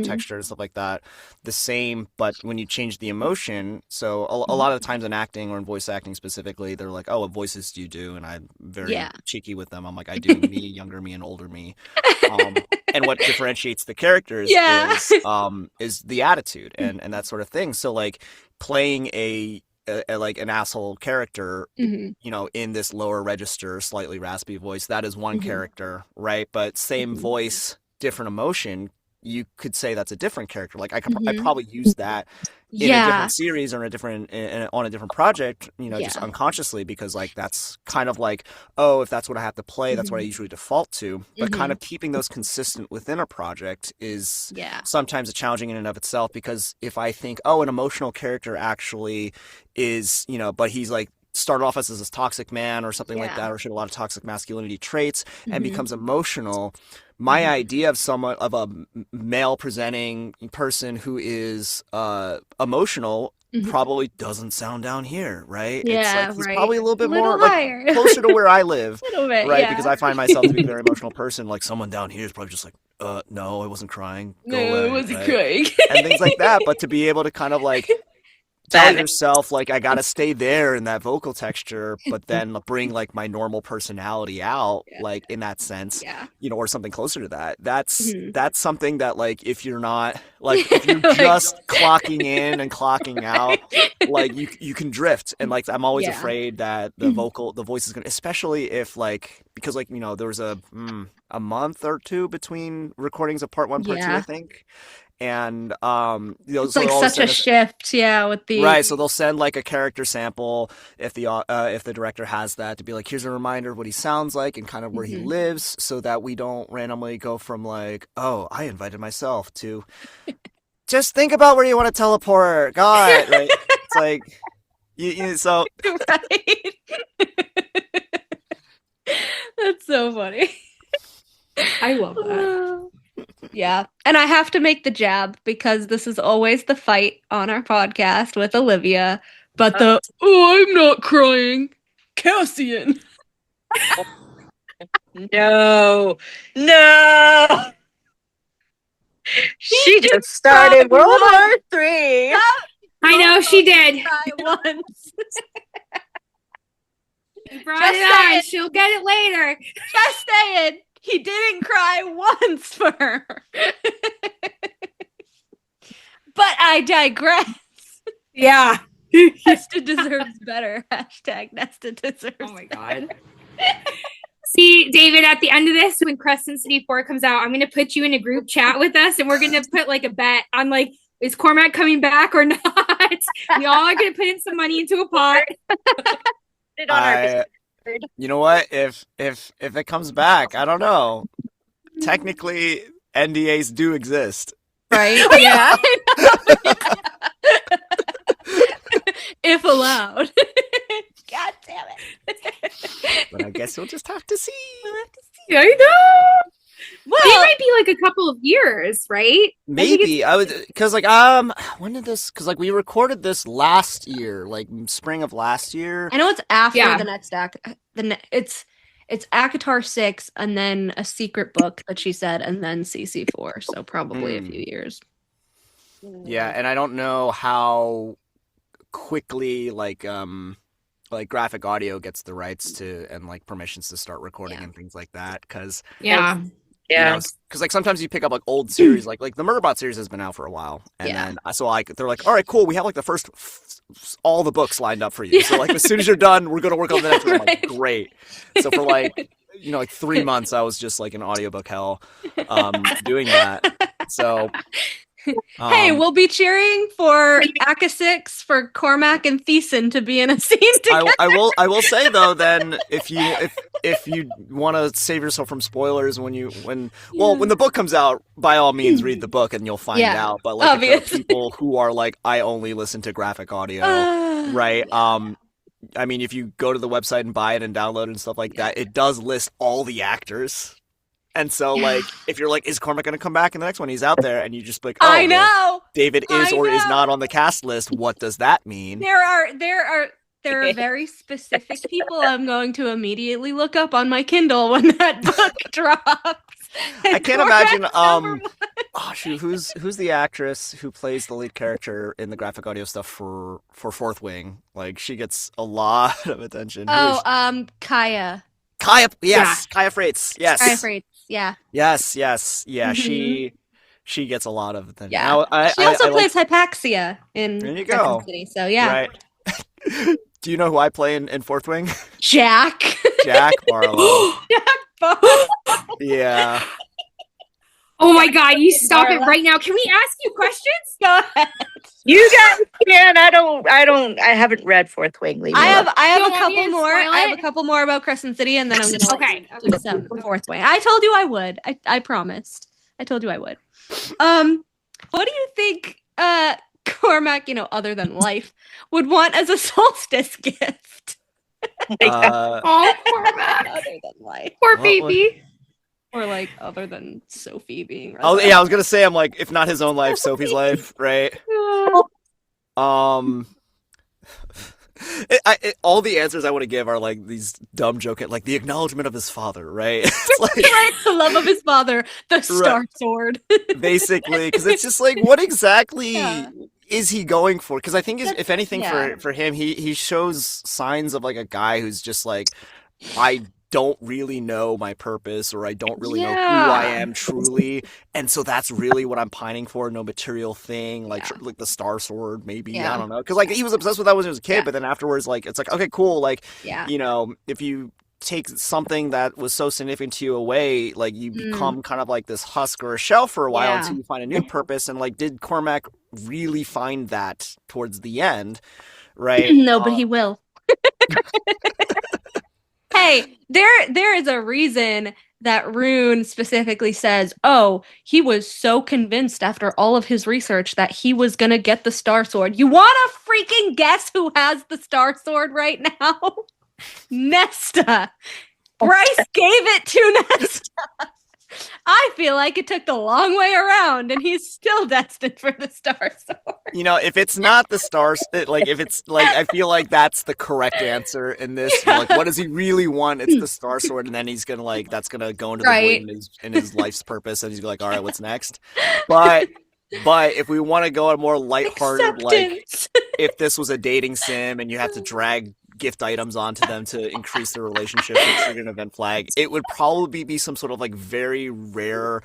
texture and stuff like that, the same. But when you change the emotion, so a lot of the times in acting or in voice acting specifically, they're like, oh, what voices do you do? And I'm very cheeky with them. I'm like, I do me, younger me, and older me. And what differentiates the characters is the attitude and that sort of thing. So like playing a like an asshole character, in this lower register, slightly raspy voice, that is one character, right? But same voice, different emotion, you could say that's a different character. Like I probably use that in a different series or on a different project, just unconsciously, because like that's kind of like, oh, if that's what I have to play, that's what I usually default to. But kind of keeping those consistent within a project is sometimes challenging in and of itself, because if I think, oh, an emotional character actually is, but he's like started off as this toxic man or something like that, or showed a lot of toxic masculinity traits and becomes emotional. My idea of a male presenting person who is emotional probably doesn't sound down here, right? Yeah, it's like he's probably a little bit more higher. Like, closer to where I live, bit, right? Because I find myself to be a very emotional person. Like someone down here is probably just like, no, I wasn't crying. Go away, I wasn't crying. And things like that. But to be able to kind of like tell yourself like I gotta stay there in that vocal texture, but then bring like my normal personality out, like in that sense, or something closer to that. That's something that like if you're not like if you're just clocking in and clocking out, like you can drift. And like I'm always afraid that the voice is gonna, especially if like, because like there was a month or two between recordings of part 1, part 2, I think. and It's so like they'll such a send shift, yeah, with the right. So they'll send like a character sample if the director has that, to be like, here's a reminder of what he sounds like and kind of where he lives, so that we don't randomly go from like, oh, I invited myself, to just think about where you want to teleport. God, right? It's like so. right. That's so funny. I love that. Yeah. And I have to make the jab because this is always the fight on our podcast with Olivia. But I'm not crying, Cassian. No. She just started World War III. I know she did. Once. She brought Just it on. saying. She'll get it later. Just saying, he didn't cry once for her. But I digress. Yeah. Nesta deserves better. Hashtag Nesta deserves Oh my god. See, David, at the end of this, when Crescent City 4 comes out, I'm going to put you in a group chat with us, and we're going to put like a bet on like, is Cormac coming back or not? We all are going to put in some money into a pot. You know what? If it comes back, I don't know. Technically, NDAs do exist. Right? Yeah. If allowed. God damn it. But I guess we'll just have to see. I know. Well, It might be like a couple of years, right? Maybe I would, because like when did this? Because like we recorded this last year, like spring of last year. I know it's after Yeah. the next act. It's ACOTAR 6 and then a secret book that she said, and then CC4. So probably a few years. Yeah, and I don't know how quickly like graphic audio gets the rights to and like permissions to start recording and things like that, because Yeah. Yeah. because like sometimes you pick up like old series, like the Murderbot series has been out for a while, and then so like they're like, all right, cool, we have like the first all the books lined up for you, so like as soon as you're done, we're gonna work on the next one. I'm like, great. So for like like 3 months, I was just like in audiobook hell, doing that. So. Hey, we'll be cheering for ACA 6 for Cormac and Thesan to be in a scene together. I will say though, then if you want to save yourself from spoilers when the book comes out, by all means read the book and you'll find out. But like if there are people who are like, I only listen to graphic audio, right? I mean, if you go to the website and buy it and download it and stuff like that, it does list all the actors. And so, like, if you're like, is Cormac going to come back in the next one? He's out there, and you just like, oh, I know. Well, David is or is not on the cast list. What does that mean? There are very specific people I'm going to immediately look up on my Kindle when that book drops. I can't imagine. Oh shoot, who's the actress who plays the lead character in the graphic audio stuff for Fourth Wing? Like, she gets a lot of attention. Kaya. Kaya, yes, yeah. Kaya Freites, yes. Kaya Freites, yeah. Yes, yeah. Mm-hmm. She gets a lot of attention. Yeah. She also plays Hypaxia in Crescent City, so yeah. Right. Do you know who I play in Fourth Wing? Jack Barlowe. Jack Barlowe. Yeah. Oh my god, you stop it right now. Can we ask you questions? Go ahead. You guys can. I haven't read Fourth Wing. I have a couple more. I have a couple more about Crescent City, and then I'm gonna do some Fourth Wing. I told you I would. I promised. I told you I would. What do you think Cormac, other than life, would want as a solstice gift? Oh, Cormac. Other than life. Poor baby. Or like other than Sophie being Oh yeah, I was gonna say, I'm like, if not his own life, Sophie's life, right? All the answers I want to give are like these dumb joking, like the acknowledgement of his father, right? It's like, the love of his father, the Star Sword. Basically, because it's just like, what exactly is he going for? Because I think if anything for him, he shows signs of like a guy who's just like, I don't really know my purpose, or I don't really know who I am truly, and so that's really what I'm pining for. No material thing, like the Star Sword, maybe. I don't know, because like he was obsessed with that when he was a kid, but then afterwards, like, it's like, okay, cool, like, if you take something that was so significant to you away, like you become kind of like this husk or a shell for a while until you find a new purpose. And like, did Cormac really find that towards the end? Right? No, but he will. Hey, there is a reason that Rune specifically says, oh, he was so convinced after all of his research that he was going to get the Star Sword. You want to freaking guess who has the Star Sword right now? Nesta. Bryce gave it to Nesta. I feel like it took the long way around, and he's still destined for the Star Sword. You know, if it's not the stars, like if it's like, I feel like that's the correct answer in this. Like, what does he really want? It's the Star Sword, and then he's gonna like that's gonna go into the void in his life's purpose, and he's like, all right, what's next? But if we want to go a more lighthearted, like if this was a dating sim and you have to drag gift items onto them to increase the relationship or trigger an event flag, it would probably be some sort of like very rare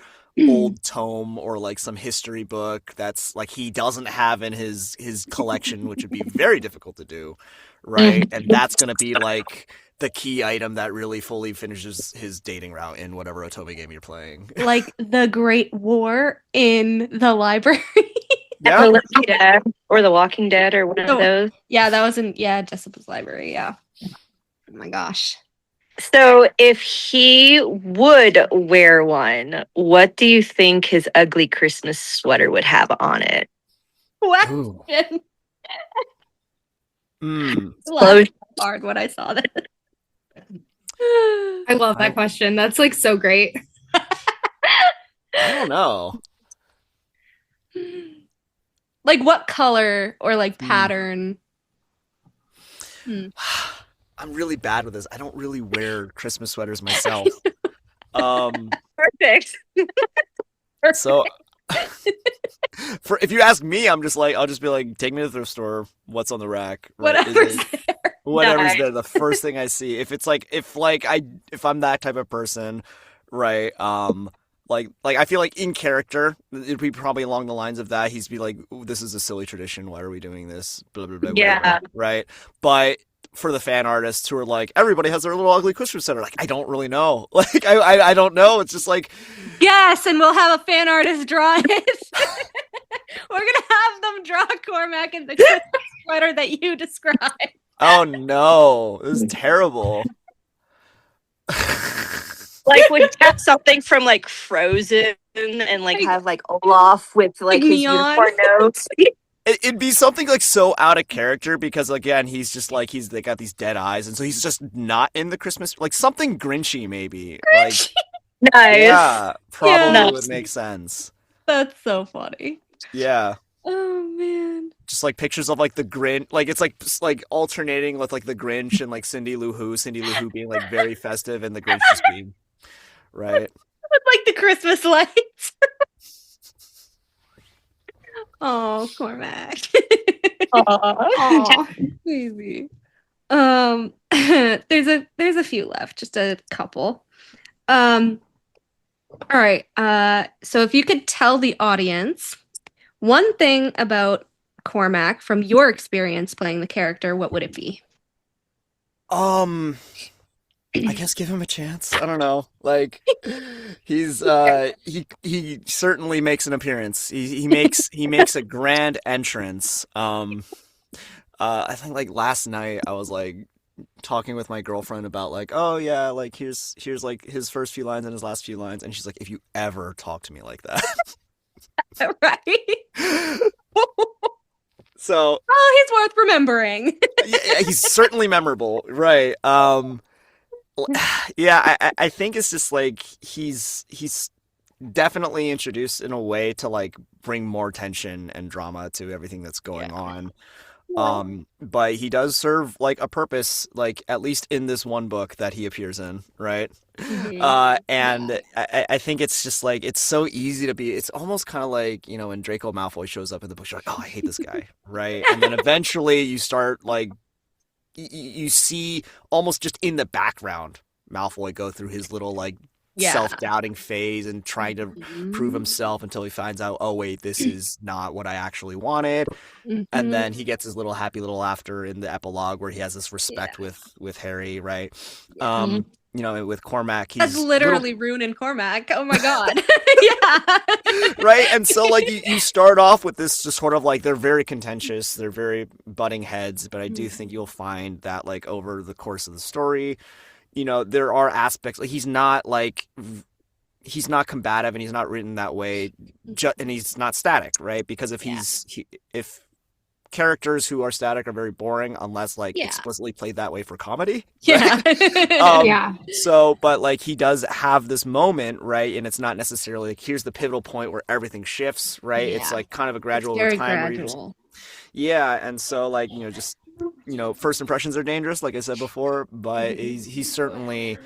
old tome or like some history book that's like he doesn't have in his collection, which would be very difficult to do, right? And that's going to be like the key item that really fully finishes his dating route in whatever Otome game you're playing. Like the Great War in the library. Yeah. Or The Walking Dead or one of those. Yeah, that was in Jessica's library, yeah. Oh my gosh. So if he would wear one, what do you think his ugly Christmas sweater would have on it? Question. Laughed hard when I saw that. I love that question. That's like so great. I don't know. Like what color or like pattern? I'm really bad with this. I don't really wear Christmas sweaters myself. Perfect. So if you ask me, I'm just like, I'll just be like, take me to the thrift store. What's on the rack? Right? Whatever's there. The first thing I see. If I'm that type of person, right? Like I feel like in character, it'd be probably along the lines of that. He'd be like, "This is a silly tradition. Why are we doing this?" Blah blah blah. Yeah. Whatever, right. But for the fan artists who are like, everybody has their little ugly Christmas sweater. Like, I don't really know. Like, I don't know. It's just like, yes, and we'll have a fan artist draw it. We're gonna have them draw Cormac in the Christmas sweater that you described. Oh no, this is terrible. Like, would you have something from like Frozen and like have like Olaf with like his unicorn nose? It'd be something like so out of character because again, he's just like they got these dead eyes, and so he's just not in the Christmas, like something Grinchy maybe. Grinchy. Like, nice. Yeah, probably Yeah. would make sense. That's so funny. Yeah. Oh man. Just like pictures of like the Grinch, like it's like alternating with like the Grinch and like Cindy Lou Who being like very festive and the Grinch just being right. With like the Christmas lights. Oh, Cormac. Aww. Baby. There's a few left, just a couple. All right. So if you could tell the audience one thing about Cormac from your experience playing the character, what would it be? I guess give him a chance. I don't know. Like he's he certainly makes an appearance. He makes a grand entrance. I think like last night I was like talking with my girlfriend about like, oh yeah, like here's like his first few lines and his last few lines, and she's like, if you ever talk to me like that. Right. So he's worth remembering. yeah, he's certainly memorable, right? Yeah, I think it's just like he's definitely introduced in a way to like bring more tension and drama to everything that's going on. But he does serve like a purpose, like at least in this one book that he appears in, right? And I think it's just like it's so easy to be. It's almost kind of like, you know, when Draco Malfoy shows up in the book, you're like, oh, I hate this guy, right? And then eventually you start like you see almost just in the background Malfoy go through his little like self-doubting phase and trying to prove Mhm. himself until he finds out, oh wait, this is not what I actually wanted. And Mhm. then he gets his little happy little laughter in the epilogue where he has this respect with Harry, right? Yeah. You know, with Cormac, That's he's literally ruining Cormac. Oh my god. Yeah. right? And so like you start off with this just sort of like they're very contentious, they're very butting heads, but I do think you'll find that like over the course of the story, you know, there are aspects like he's not combative and he's not written that way, and he's not static, right? Because if characters who are static are very boring unless like explicitly played that way for comedy. Yeah. Right? So, but like he does have this moment, right? And it's not necessarily like here's the pivotal point where everything shifts, right? Yeah. It's like kind of a gradual Very over time. gradual. And so like, you know, just, you know, first impressions are dangerous, like I said before, but he's certainly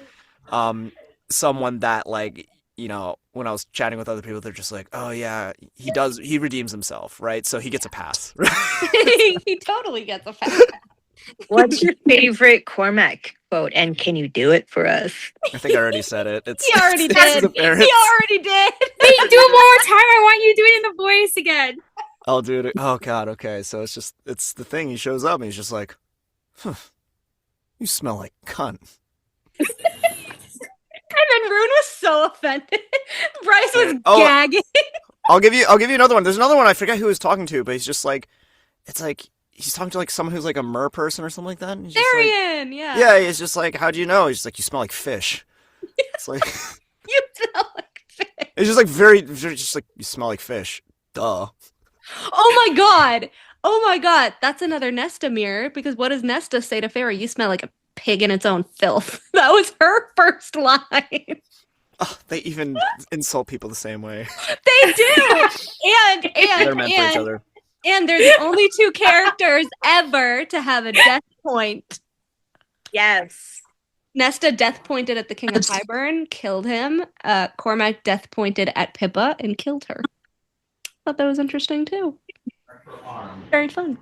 someone that like, you know, when I was chatting with other people, they're just like, oh yeah, he redeems himself, right? So he gets a pass. He totally gets a pass. What's your favorite Cormac quote, and can you do it for us? I think I already said it. He already did. He already did. Wait, do it one more time. I want you to do it in the voice again. I'll do it. Oh god, okay. So it's the thing. He shows up and he's just like, huh, you smell like cunt. And then Rune was so offended. Bryce was gagging. I'll give you another one. There's another one I forget who he was talking to, but he's just like, it's like he's talking to like someone who's like a mer person or something like that. And he's just Darian, like, yeah. Yeah, he's just like, how do you know? He's just like, you smell like fish. It's like You smell like fish. it's just like very just like you smell like fish. Duh. Oh my god. Oh my god. That's another Nesta mirror, because what does Nesta say to Fairy? You smell like a pig in its own filth. That was her first line. Oh, they even insult people the same way. They do. They're meant for each other. And they're the only two characters ever to have a death point. Yes. Nesta death pointed at the King of Highburn, killed him. Cormac death pointed at Pippa and killed her. Thought that was interesting too. Very fun.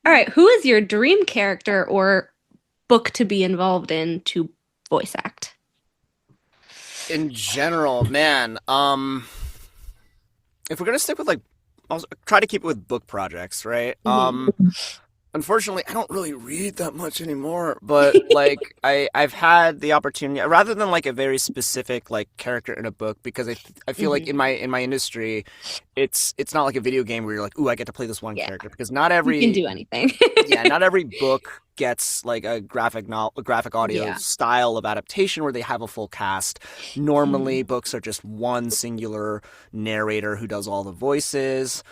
All right, who is your dream character or book to be involved in to voice act? In general, man, if we're gonna stick with like, I'll try to keep it with book projects, right? Unfortunately, I don't really read that much anymore, but like I've had the opportunity rather than like a very specific like character in a book, because I feel like in my industry, it's not like a video game where you're like, ooh, I get to play this one character, because not every You can do anything. not every book gets like a graphic audio style of adaptation where they have a full cast. Normally, books are just one singular narrator who does all the voices.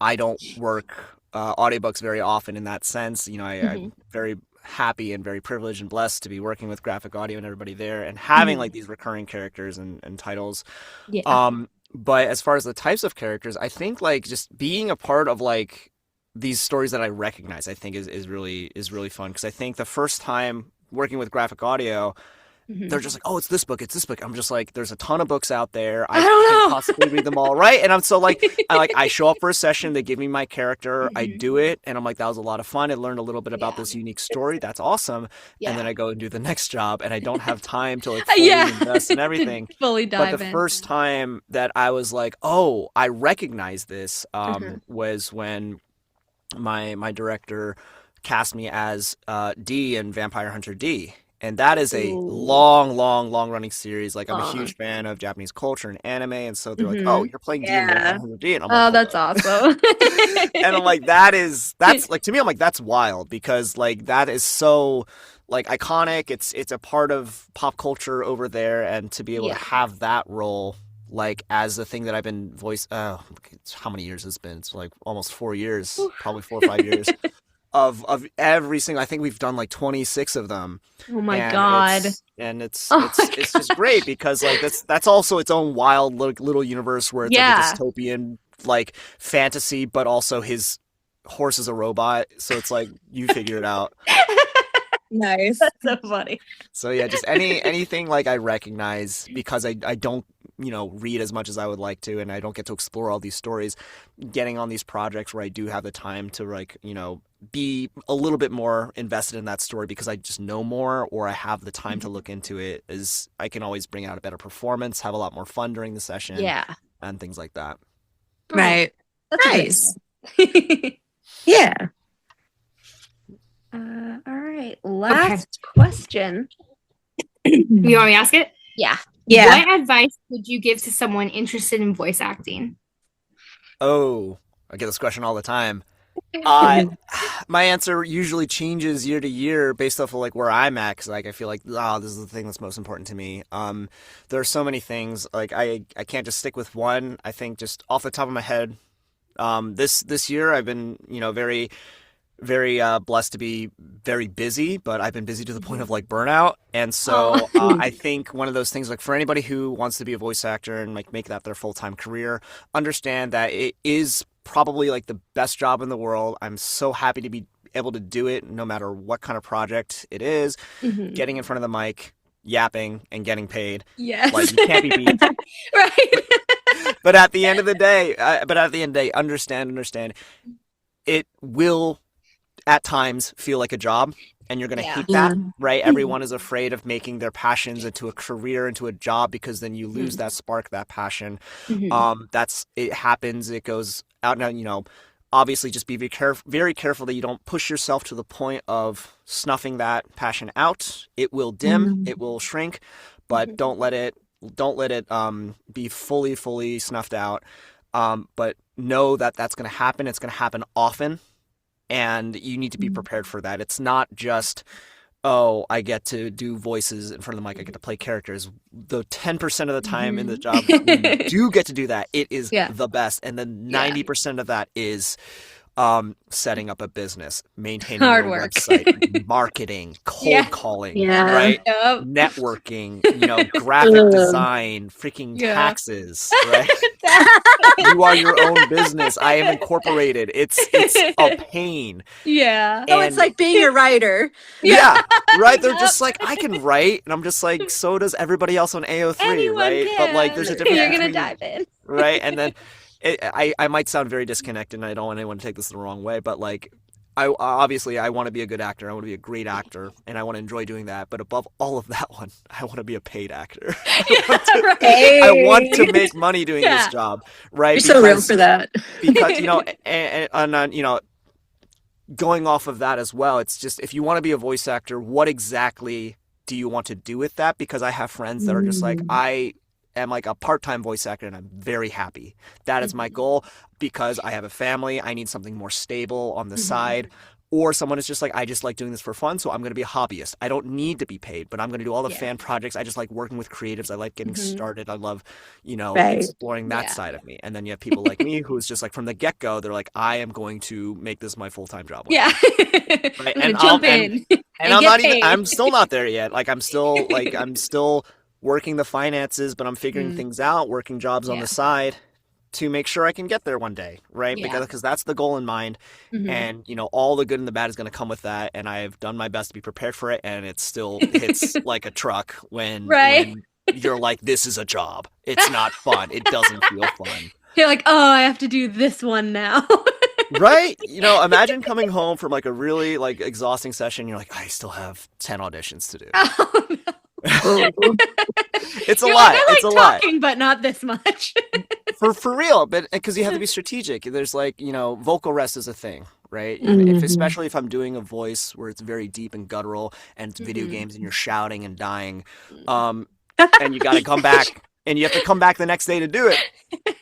I don't work audiobooks very often in that sense. You know, I'm very happy and very privileged and blessed to be working with graphic audio and everybody there and having like these recurring characters and titles. But as far as the types of characters, I think like just being a part of like these stories that I recognize, I think is really fun, because I think the first time working with graphic audio, they're just like, oh, it's this book. I'm just like, there's a ton of books out there. I don't can't know. possibly read them all, right? And I'm so like, I show up for a session, they give me my character, I do it, and I'm like, that was a lot of fun. I learned a little bit about this unique story. That's awesome. And then I go and do the next job, and I don't have time to like fully invest in everything. Fully dive But the in. first time that I was like, oh, I recognize this, was when my director cast me as D in Vampire Hunter D. And that is a long running series. Like, I'm a huge fan of Japanese culture and anime, and so they're like, "Oh, you're playing D in Vampire Hunter D," and I'm like, that's awesome. and I'm like, that's like, to me, I'm like, that's wild, because like that is so like iconic. It's a part of pop culture over there, and to be able to have that role like as the thing that I've been how many years it's been? It's like almost 4 years, probably 4 or 5 years. Of every single, I think we've done like 26 of them. Oh my god! It's just great, because like that's also its own wild little universe where it's like a dystopian like fantasy, but also his horse is a robot, so it's like you figure it out. Nice. That's so funny. So yeah, just anything like I recognize, because I don't read as much as I would like to, and I don't get to explore all these stories. Getting on these projects where I do have the time to like be a little bit more invested in that story because I just know more, or I have the time to look into it, is I can always bring out a better performance, have a lot more fun during the session, and things like that. Right. That's Nice. nice. Yeah. All right. Last question. You want me to ask it? Yeah. Yeah. What advice would you give to someone interested in voice acting? Oh, I get this question all the time. My answer usually changes year to year based off of like where I'm at, because like I feel like, this is the thing that's most important to me. There are so many things, like I can't just stick with one. I think just off the top of my head, this year I've been, very blessed to be very busy, but I've been busy to the point of like burnout. And so I think one of those things, like for anybody who wants to be a voice actor and like make that their full-time career, understand that it is probably like the best job in the world. I'm so happy to be able to do it no matter what kind of project it is. Getting in front of the mic, yapping, and getting paid. Yes. Like you can't be beat. Right. But at the end of the day, understand it will at times feel like a job, and you're going to hate that, right? Everyone is afraid of making their passions into a career, into a job, because then you lose that spark, that passion. It happens. It goes out now, obviously just be very careful that you don't push yourself to the point of snuffing that passion out. It will dim, it will shrink, but don't let it be fully snuffed out. But know that that's going to happen. It's going to happen often. And you need to be prepared for that. It's not just, I get to do voices in front of the mic, I get to play characters. The 10% of the time in the job when you do get to do that, it is the best. And then 90% of that is setting up a business, maintaining Hard your work. website, marketing, cold calling, right? Yep. Networking, graphic design, freaking taxes, right? You are your own business. I am incorporated. It's a pain. Yeah. Oh, it's like being a writer. Yeah, right? They're just like, I can write. And I'm just like, so does everybody else on AO3, Anyone right? can. But like, there's a difference You're going to between, dive in. right? And then I might sound very disconnected, and I don't want anyone to take this the wrong way, but like, I want to be a good actor. I want to be a great actor, and I want to enjoy doing that. But above all of that one, I want to be a paid actor. I want to make money doing this job, right? You're so real for that. Because and going off of that as well, it's just, if you want to be a voice actor, what exactly do you want to do with that? Because I have friends that are just like, I am like a part-time voice actor and I'm very happy. That is my goal, because I have a family. I need something more stable on the side. Or someone is just like, I just like doing this for fun, so I'm going to be a hobbyist. I don't need to be paid, but I'm going to do all the fan projects. I just like working with creatives. I like getting started. I love, exploring that side of me. And then you have people like me who's just like, from the get-go, they're like, I am going to make this my full-time job. Yeah. Right? And jump in. And I'm still not there yet. Like I'm still working the finances, but I'm figuring things out, working jobs on the side to make sure I can get there one day, right? Because that's the goal in mind. And, all the good and the bad is going to come with that. And I've done my best to be prepared for it. And it still hits like a truck when you're like, this is a job. It's not fun. It doesn't feel fun. You're like, I have to do this one now. Right? Imagine coming home from like a really like exhausting session. You're like, I still have 10 auditions to do. Oh, no. It's a You're lot. Like, I like it's a talking, lot. but not this much. for real, but because you have to be strategic. There's like, vocal rest is a thing, right? Especially if I'm doing a voice where it's very deep and guttural, and it's video games and you're shouting and dying, and you got to come back, and you have to come back the next day to do it.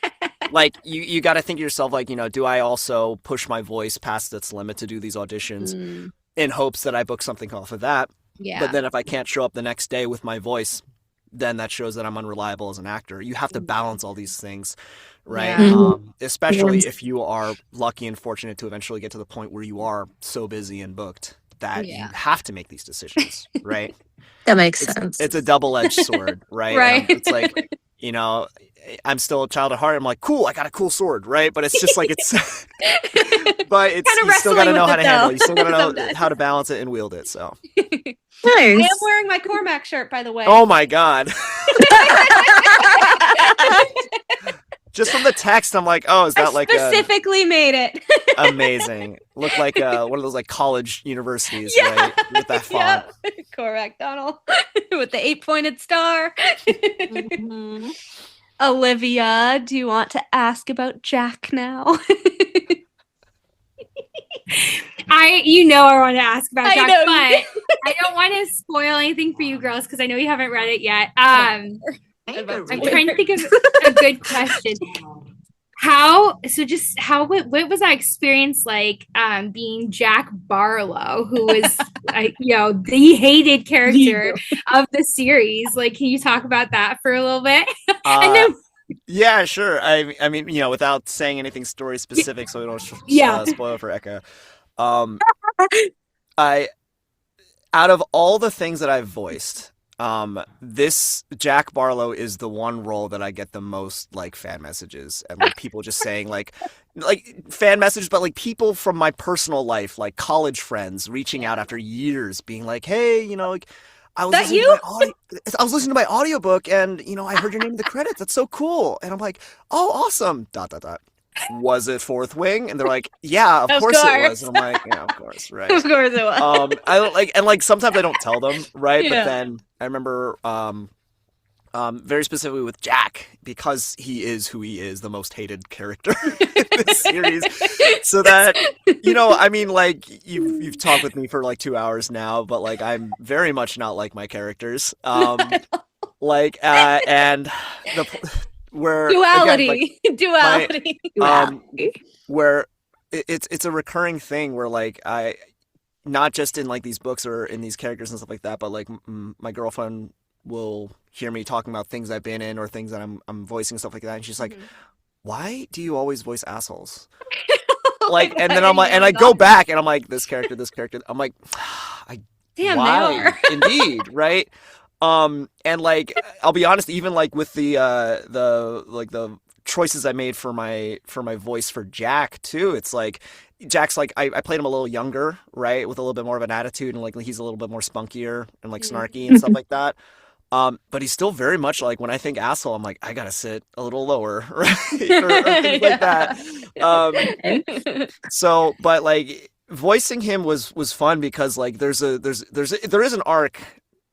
Like you got to think to yourself, like, do I also push my voice past its limit to do these auditions in hopes that I book something off of that? Yeah. But then if I can't show up the next day with my voice, then that shows that I'm unreliable as an actor. You have to balance all these things, right? Especially if you are lucky and fortunate to eventually get to the point where you are so busy and booked that you have to make these decisions, right? That makes sense. It's a double-edged sword, right? Right. It's like, I'm still a child at heart. I'm like, cool, I got a cool sword, right? But it's just like, but it's, Kinda you still got to know how to handle it. You still got to know Sometimes. how to balance it and wield it, so. Nice. I am wearing my Cormac shirt, by the way. Oh my God. Just from the text, I'm like, oh, is that like specifically made it amazing? Looked like one of those like college universities, right? With that font. Yeah. Cormac Donald with the 8-pointed star. Mhm. Olivia, do you want to ask about Jack now? I want to ask about I Jack, know. but I don't want to spoil anything for you girls because I know you haven't read it yet. I I'm need to I'm read trying to it. think of a good question. What was that experience like being Jack Barlowe, who was the hated character of the series? Like, can you talk about that for a little bit? And then Yeah, sure. I mean, without saying anything story specific, so we don't spoil it for Eka. I out of all the things that I've voiced, this Jack Barlowe is the one role that I get the most like fan messages and like people just saying like fan messages, but like people from my personal life, like college friends reaching out after years, being like, "Hey, like I was I was listening to my audiobook and I heard your name in the credits. That's so cool." And I'm like, "Oh, awesome." ... Was it Fourth Wing? And they're like, "Yeah, of course it was." And I'm like, "Yeah, of course, right." Of course it was. I like, and like sometimes I don't tell them, right? Yeah. But then I remember very specifically with Jack, because he is who he is, the most hated character in this series. So that I mean, like you've talked with me for like 2 hours now, but like I'm very much not like my characters. Like and where Duality. Again, Duality. where it's a recurring thing where like I, not just in like these books or in these characters and stuff like that, but like my girlfriend will hear me talking about things I've been in or things that I'm voicing, stuff like that, and she's like, "Why do you always voice assholes?" Like, and then I'm like, and I go back and I'm like, this character. I'm like, Damn, why? they are. Indeed, right? And like, I'll be honest, even like with the choices I made for my voice for Jack too, it's like Jack's like I played him a little younger, right, with a little bit more of an attitude, and like he's a little bit more spunkier and like snarky and stuff like that. But he's still very much like, when I think asshole, I'm like, I gotta sit a little lower, right, or things like that. So, but like voicing him was fun because like there is an arc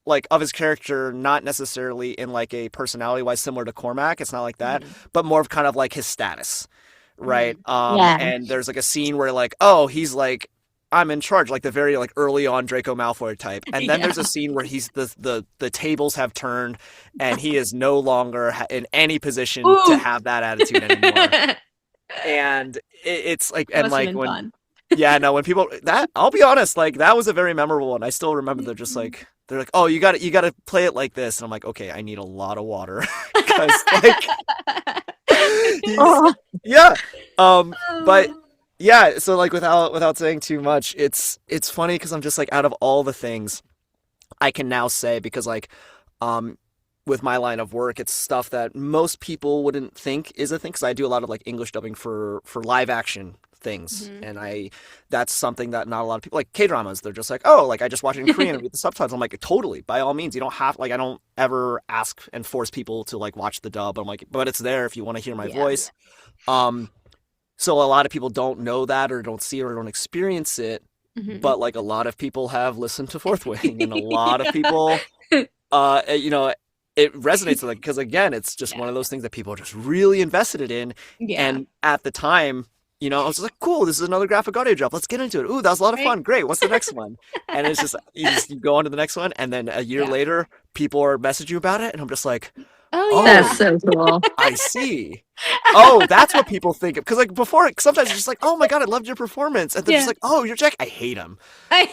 like of his character, not necessarily in like a personality wise similar to Cormac. It's not like that, but more of kind of like his status, right? And there's like a scene where like, oh, he's like, I'm in charge, like the very like early on Draco Malfoy type, and then there's a scene where he's the tables have turned and he is no longer in any position to have that attitude anymore. And it's like, and like when fun. when people that, I'll be honest, like that was a very memorable one. I still remember they're just like, they're like, "Oh, you got to play it like this," and I'm like, "Okay, I need a lot of water," because like, but yeah. So like, without saying too much, it's funny because I'm just like, out of all the things I can now say, because like, with my line of work, it's stuff that most people wouldn't think is a thing, because I do a lot of like English dubbing for live action things, and that's something that not a lot of people, like K-dramas, they're just like, oh, like I just watch it in Korean and read the subtitles. I'm like, totally, by all means, you don't have, like, I don't ever ask and force people to like watch the dub. I'm like, but it's there if you want to hear my voice. So a lot of people don't know that, or don't see it, or don't experience it, but like a lot of people have listened to Fourth Wing, and a lot of people it resonates with, like, because again, it's just one of those things that people are just really invested in. And at the time, I was just like, cool, this is another graphic audio drop. Let's get into it. Ooh, that was a lot of fun. Great. What's the next one? And it's just, you go on to the next one. And then a year later, people are messaging you about it. And I'm just like, oh, that's so cool. I see. Oh, that's what people think of. Because like before, sometimes it's just like, oh my God, I loved your performance. And they're just like, oh, you're Jack. I hate him. I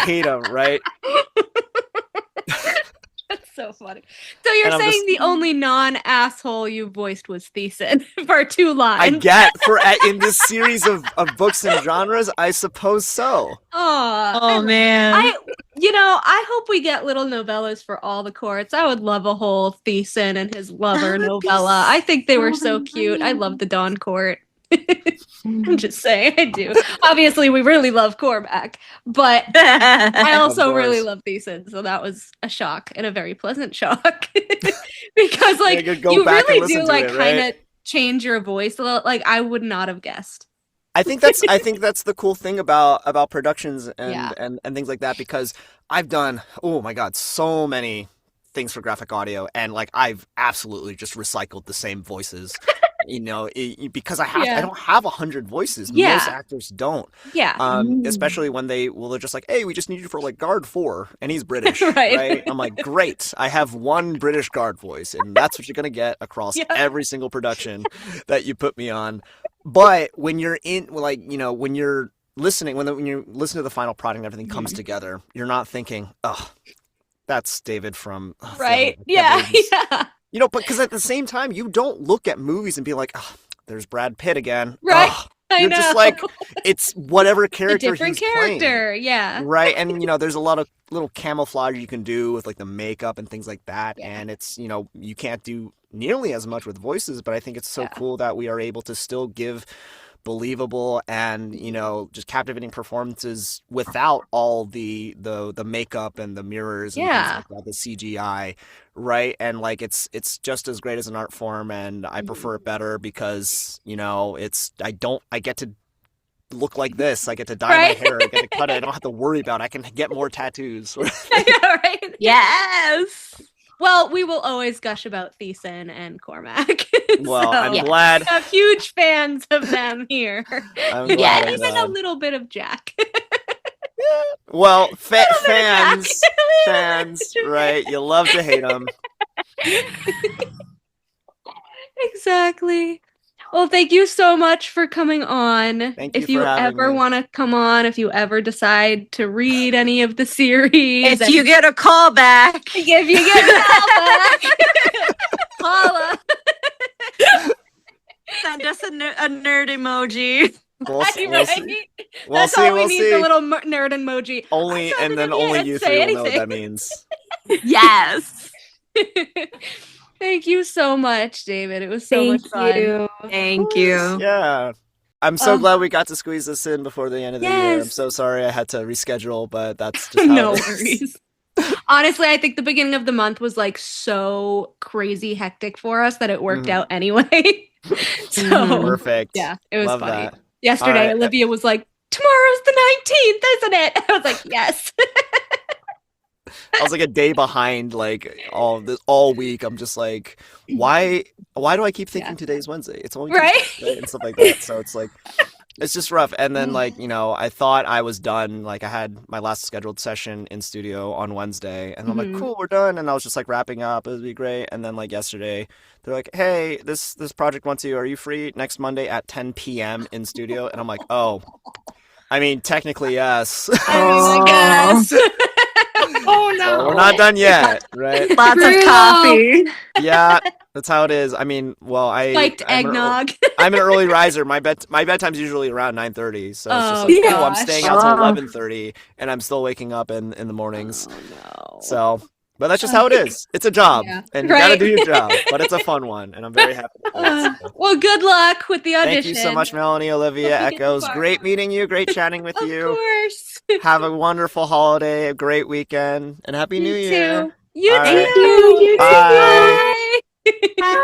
hate him, right? That's so funny. So you're saying the only non-asshole you voiced was Thesan for 2 lines? I get in this series of books and genres, I suppose so. Oh man. I hope we get little novellas for all the courts. I would love a whole Thesan and his lover novella. I think they were so cute. I love the Dawn Court. I'm just saying, I do. Obviously, we really love Cormac, but I also really love Thesan, so that was a shock, and a very pleasant shock. Because like, you really do like kind of change your voice a little. Like I would not have guessed. I think that's the cool thing about productions and, Yeah. and things like that, because I've done, oh my God, so many things for graphic audio, and like I've absolutely just recycled the same voices, because I don't have 100 voices. Yeah. Most actors don't. Yeah. Especially when they're just like, hey, we just need you for like guard 4, and he's British, Right. right? I'm like, great, I have one British guard voice, and that's what you're gonna get across every single production that you put me on. But when you're when you're listening, when you listen to the final product and everything comes together, you're not thinking, oh, that's David from Right. Thesan. Yeah. Yeah. But because at the same time, you don't look at movies and be like, oh, there's Brad Pitt again. Right. Ugh. I You're know. just like, it's whatever A character different he's character. playing. Yeah. Right. And, there's a lot of little camouflage you can do with like the makeup and things like that. Yeah. And it's, you can't do nearly as much with voices, but I think it's so cool that we are able to still give believable and just captivating performances without all the makeup and the mirrors and things like that, the CGI, right? And like it's just as great as an art form, and I prefer it better because I get to look like this, I get to dye my hair, I get to cut it, I don't have to worry about it. I can get more tattoos. I know, right? Yes. Well, we will always gush about Thesan and Cormac. Well, So, I'm glad. we have huge fans of them here. I'm glad. And even a little bit of Jack. Well, bit of fans, Jack. right? You love to hate them. Exactly. Well, thank you so much for coming on. Thank you If you for having ever me. want to come on, if you ever decide to read any of the series, If you get a call back, if you get a call back, holla. send us a nerd emoji. We'll see. Right? We'll That's see. all we We'll need, see. the little nerd emoji. Only, I'm and then not gonna only you say three will know what anything. that means. Yes. Thank you so much, David. It was so much fun. Thank you. Yeah. I'm so glad we got to squeeze this in before the end of the year. I'm Yes. so sorry I had to reschedule, but that's just how No it is. worries. Honestly, I think the beginning of the month was like so crazy hectic for us that it worked out anyway. So Perfect. yeah, it was Love funny. that. Yesterday, All right. Olivia was like, "Tomorrow's the 19th, isn't it?" I was like, "Yes." I was like a day behind, like all week. I'm just like, why do I keep thinking today's Wednesday? It's only Right? Tuesday, and stuff like that. So it's like, it's just rough. And then like, I thought I was done. Like I had my last scheduled session in studio on Wednesday, and I'm like, cool, we're done. And I was just like wrapping up. It would be great. And then like yesterday, they're like, hey, this project wants you. Are you free next Monday at 10 p.m. in studio? And I'm like, oh, I mean, technically yes. I guess. Oh no. So we're not done yet, right? Lots of Brutal. coffee. Yeah, that's how it is. I mean, well, Spiked eggnog. I'm an early riser. My bedtime's usually around 9:30, so it's just Oh, like, oh, I'm gosh. staying out till Oh. 11:30, and I'm still waking up in the mornings. Oh no. So, but that's just how it is. It's a job, Yeah. and you gotta Right. do your job. But it's a fun one, and I'm very happy with it. So. Well, good luck with the audition. Thank you so much, Melanie, Olivia, Hope you get the Echoes. part. Great meeting you. Great chatting with Of you. course. Have a wonderful holiday, a great weekend, and Happy New You Year. too. You All too. right. You too. Bye. Bye.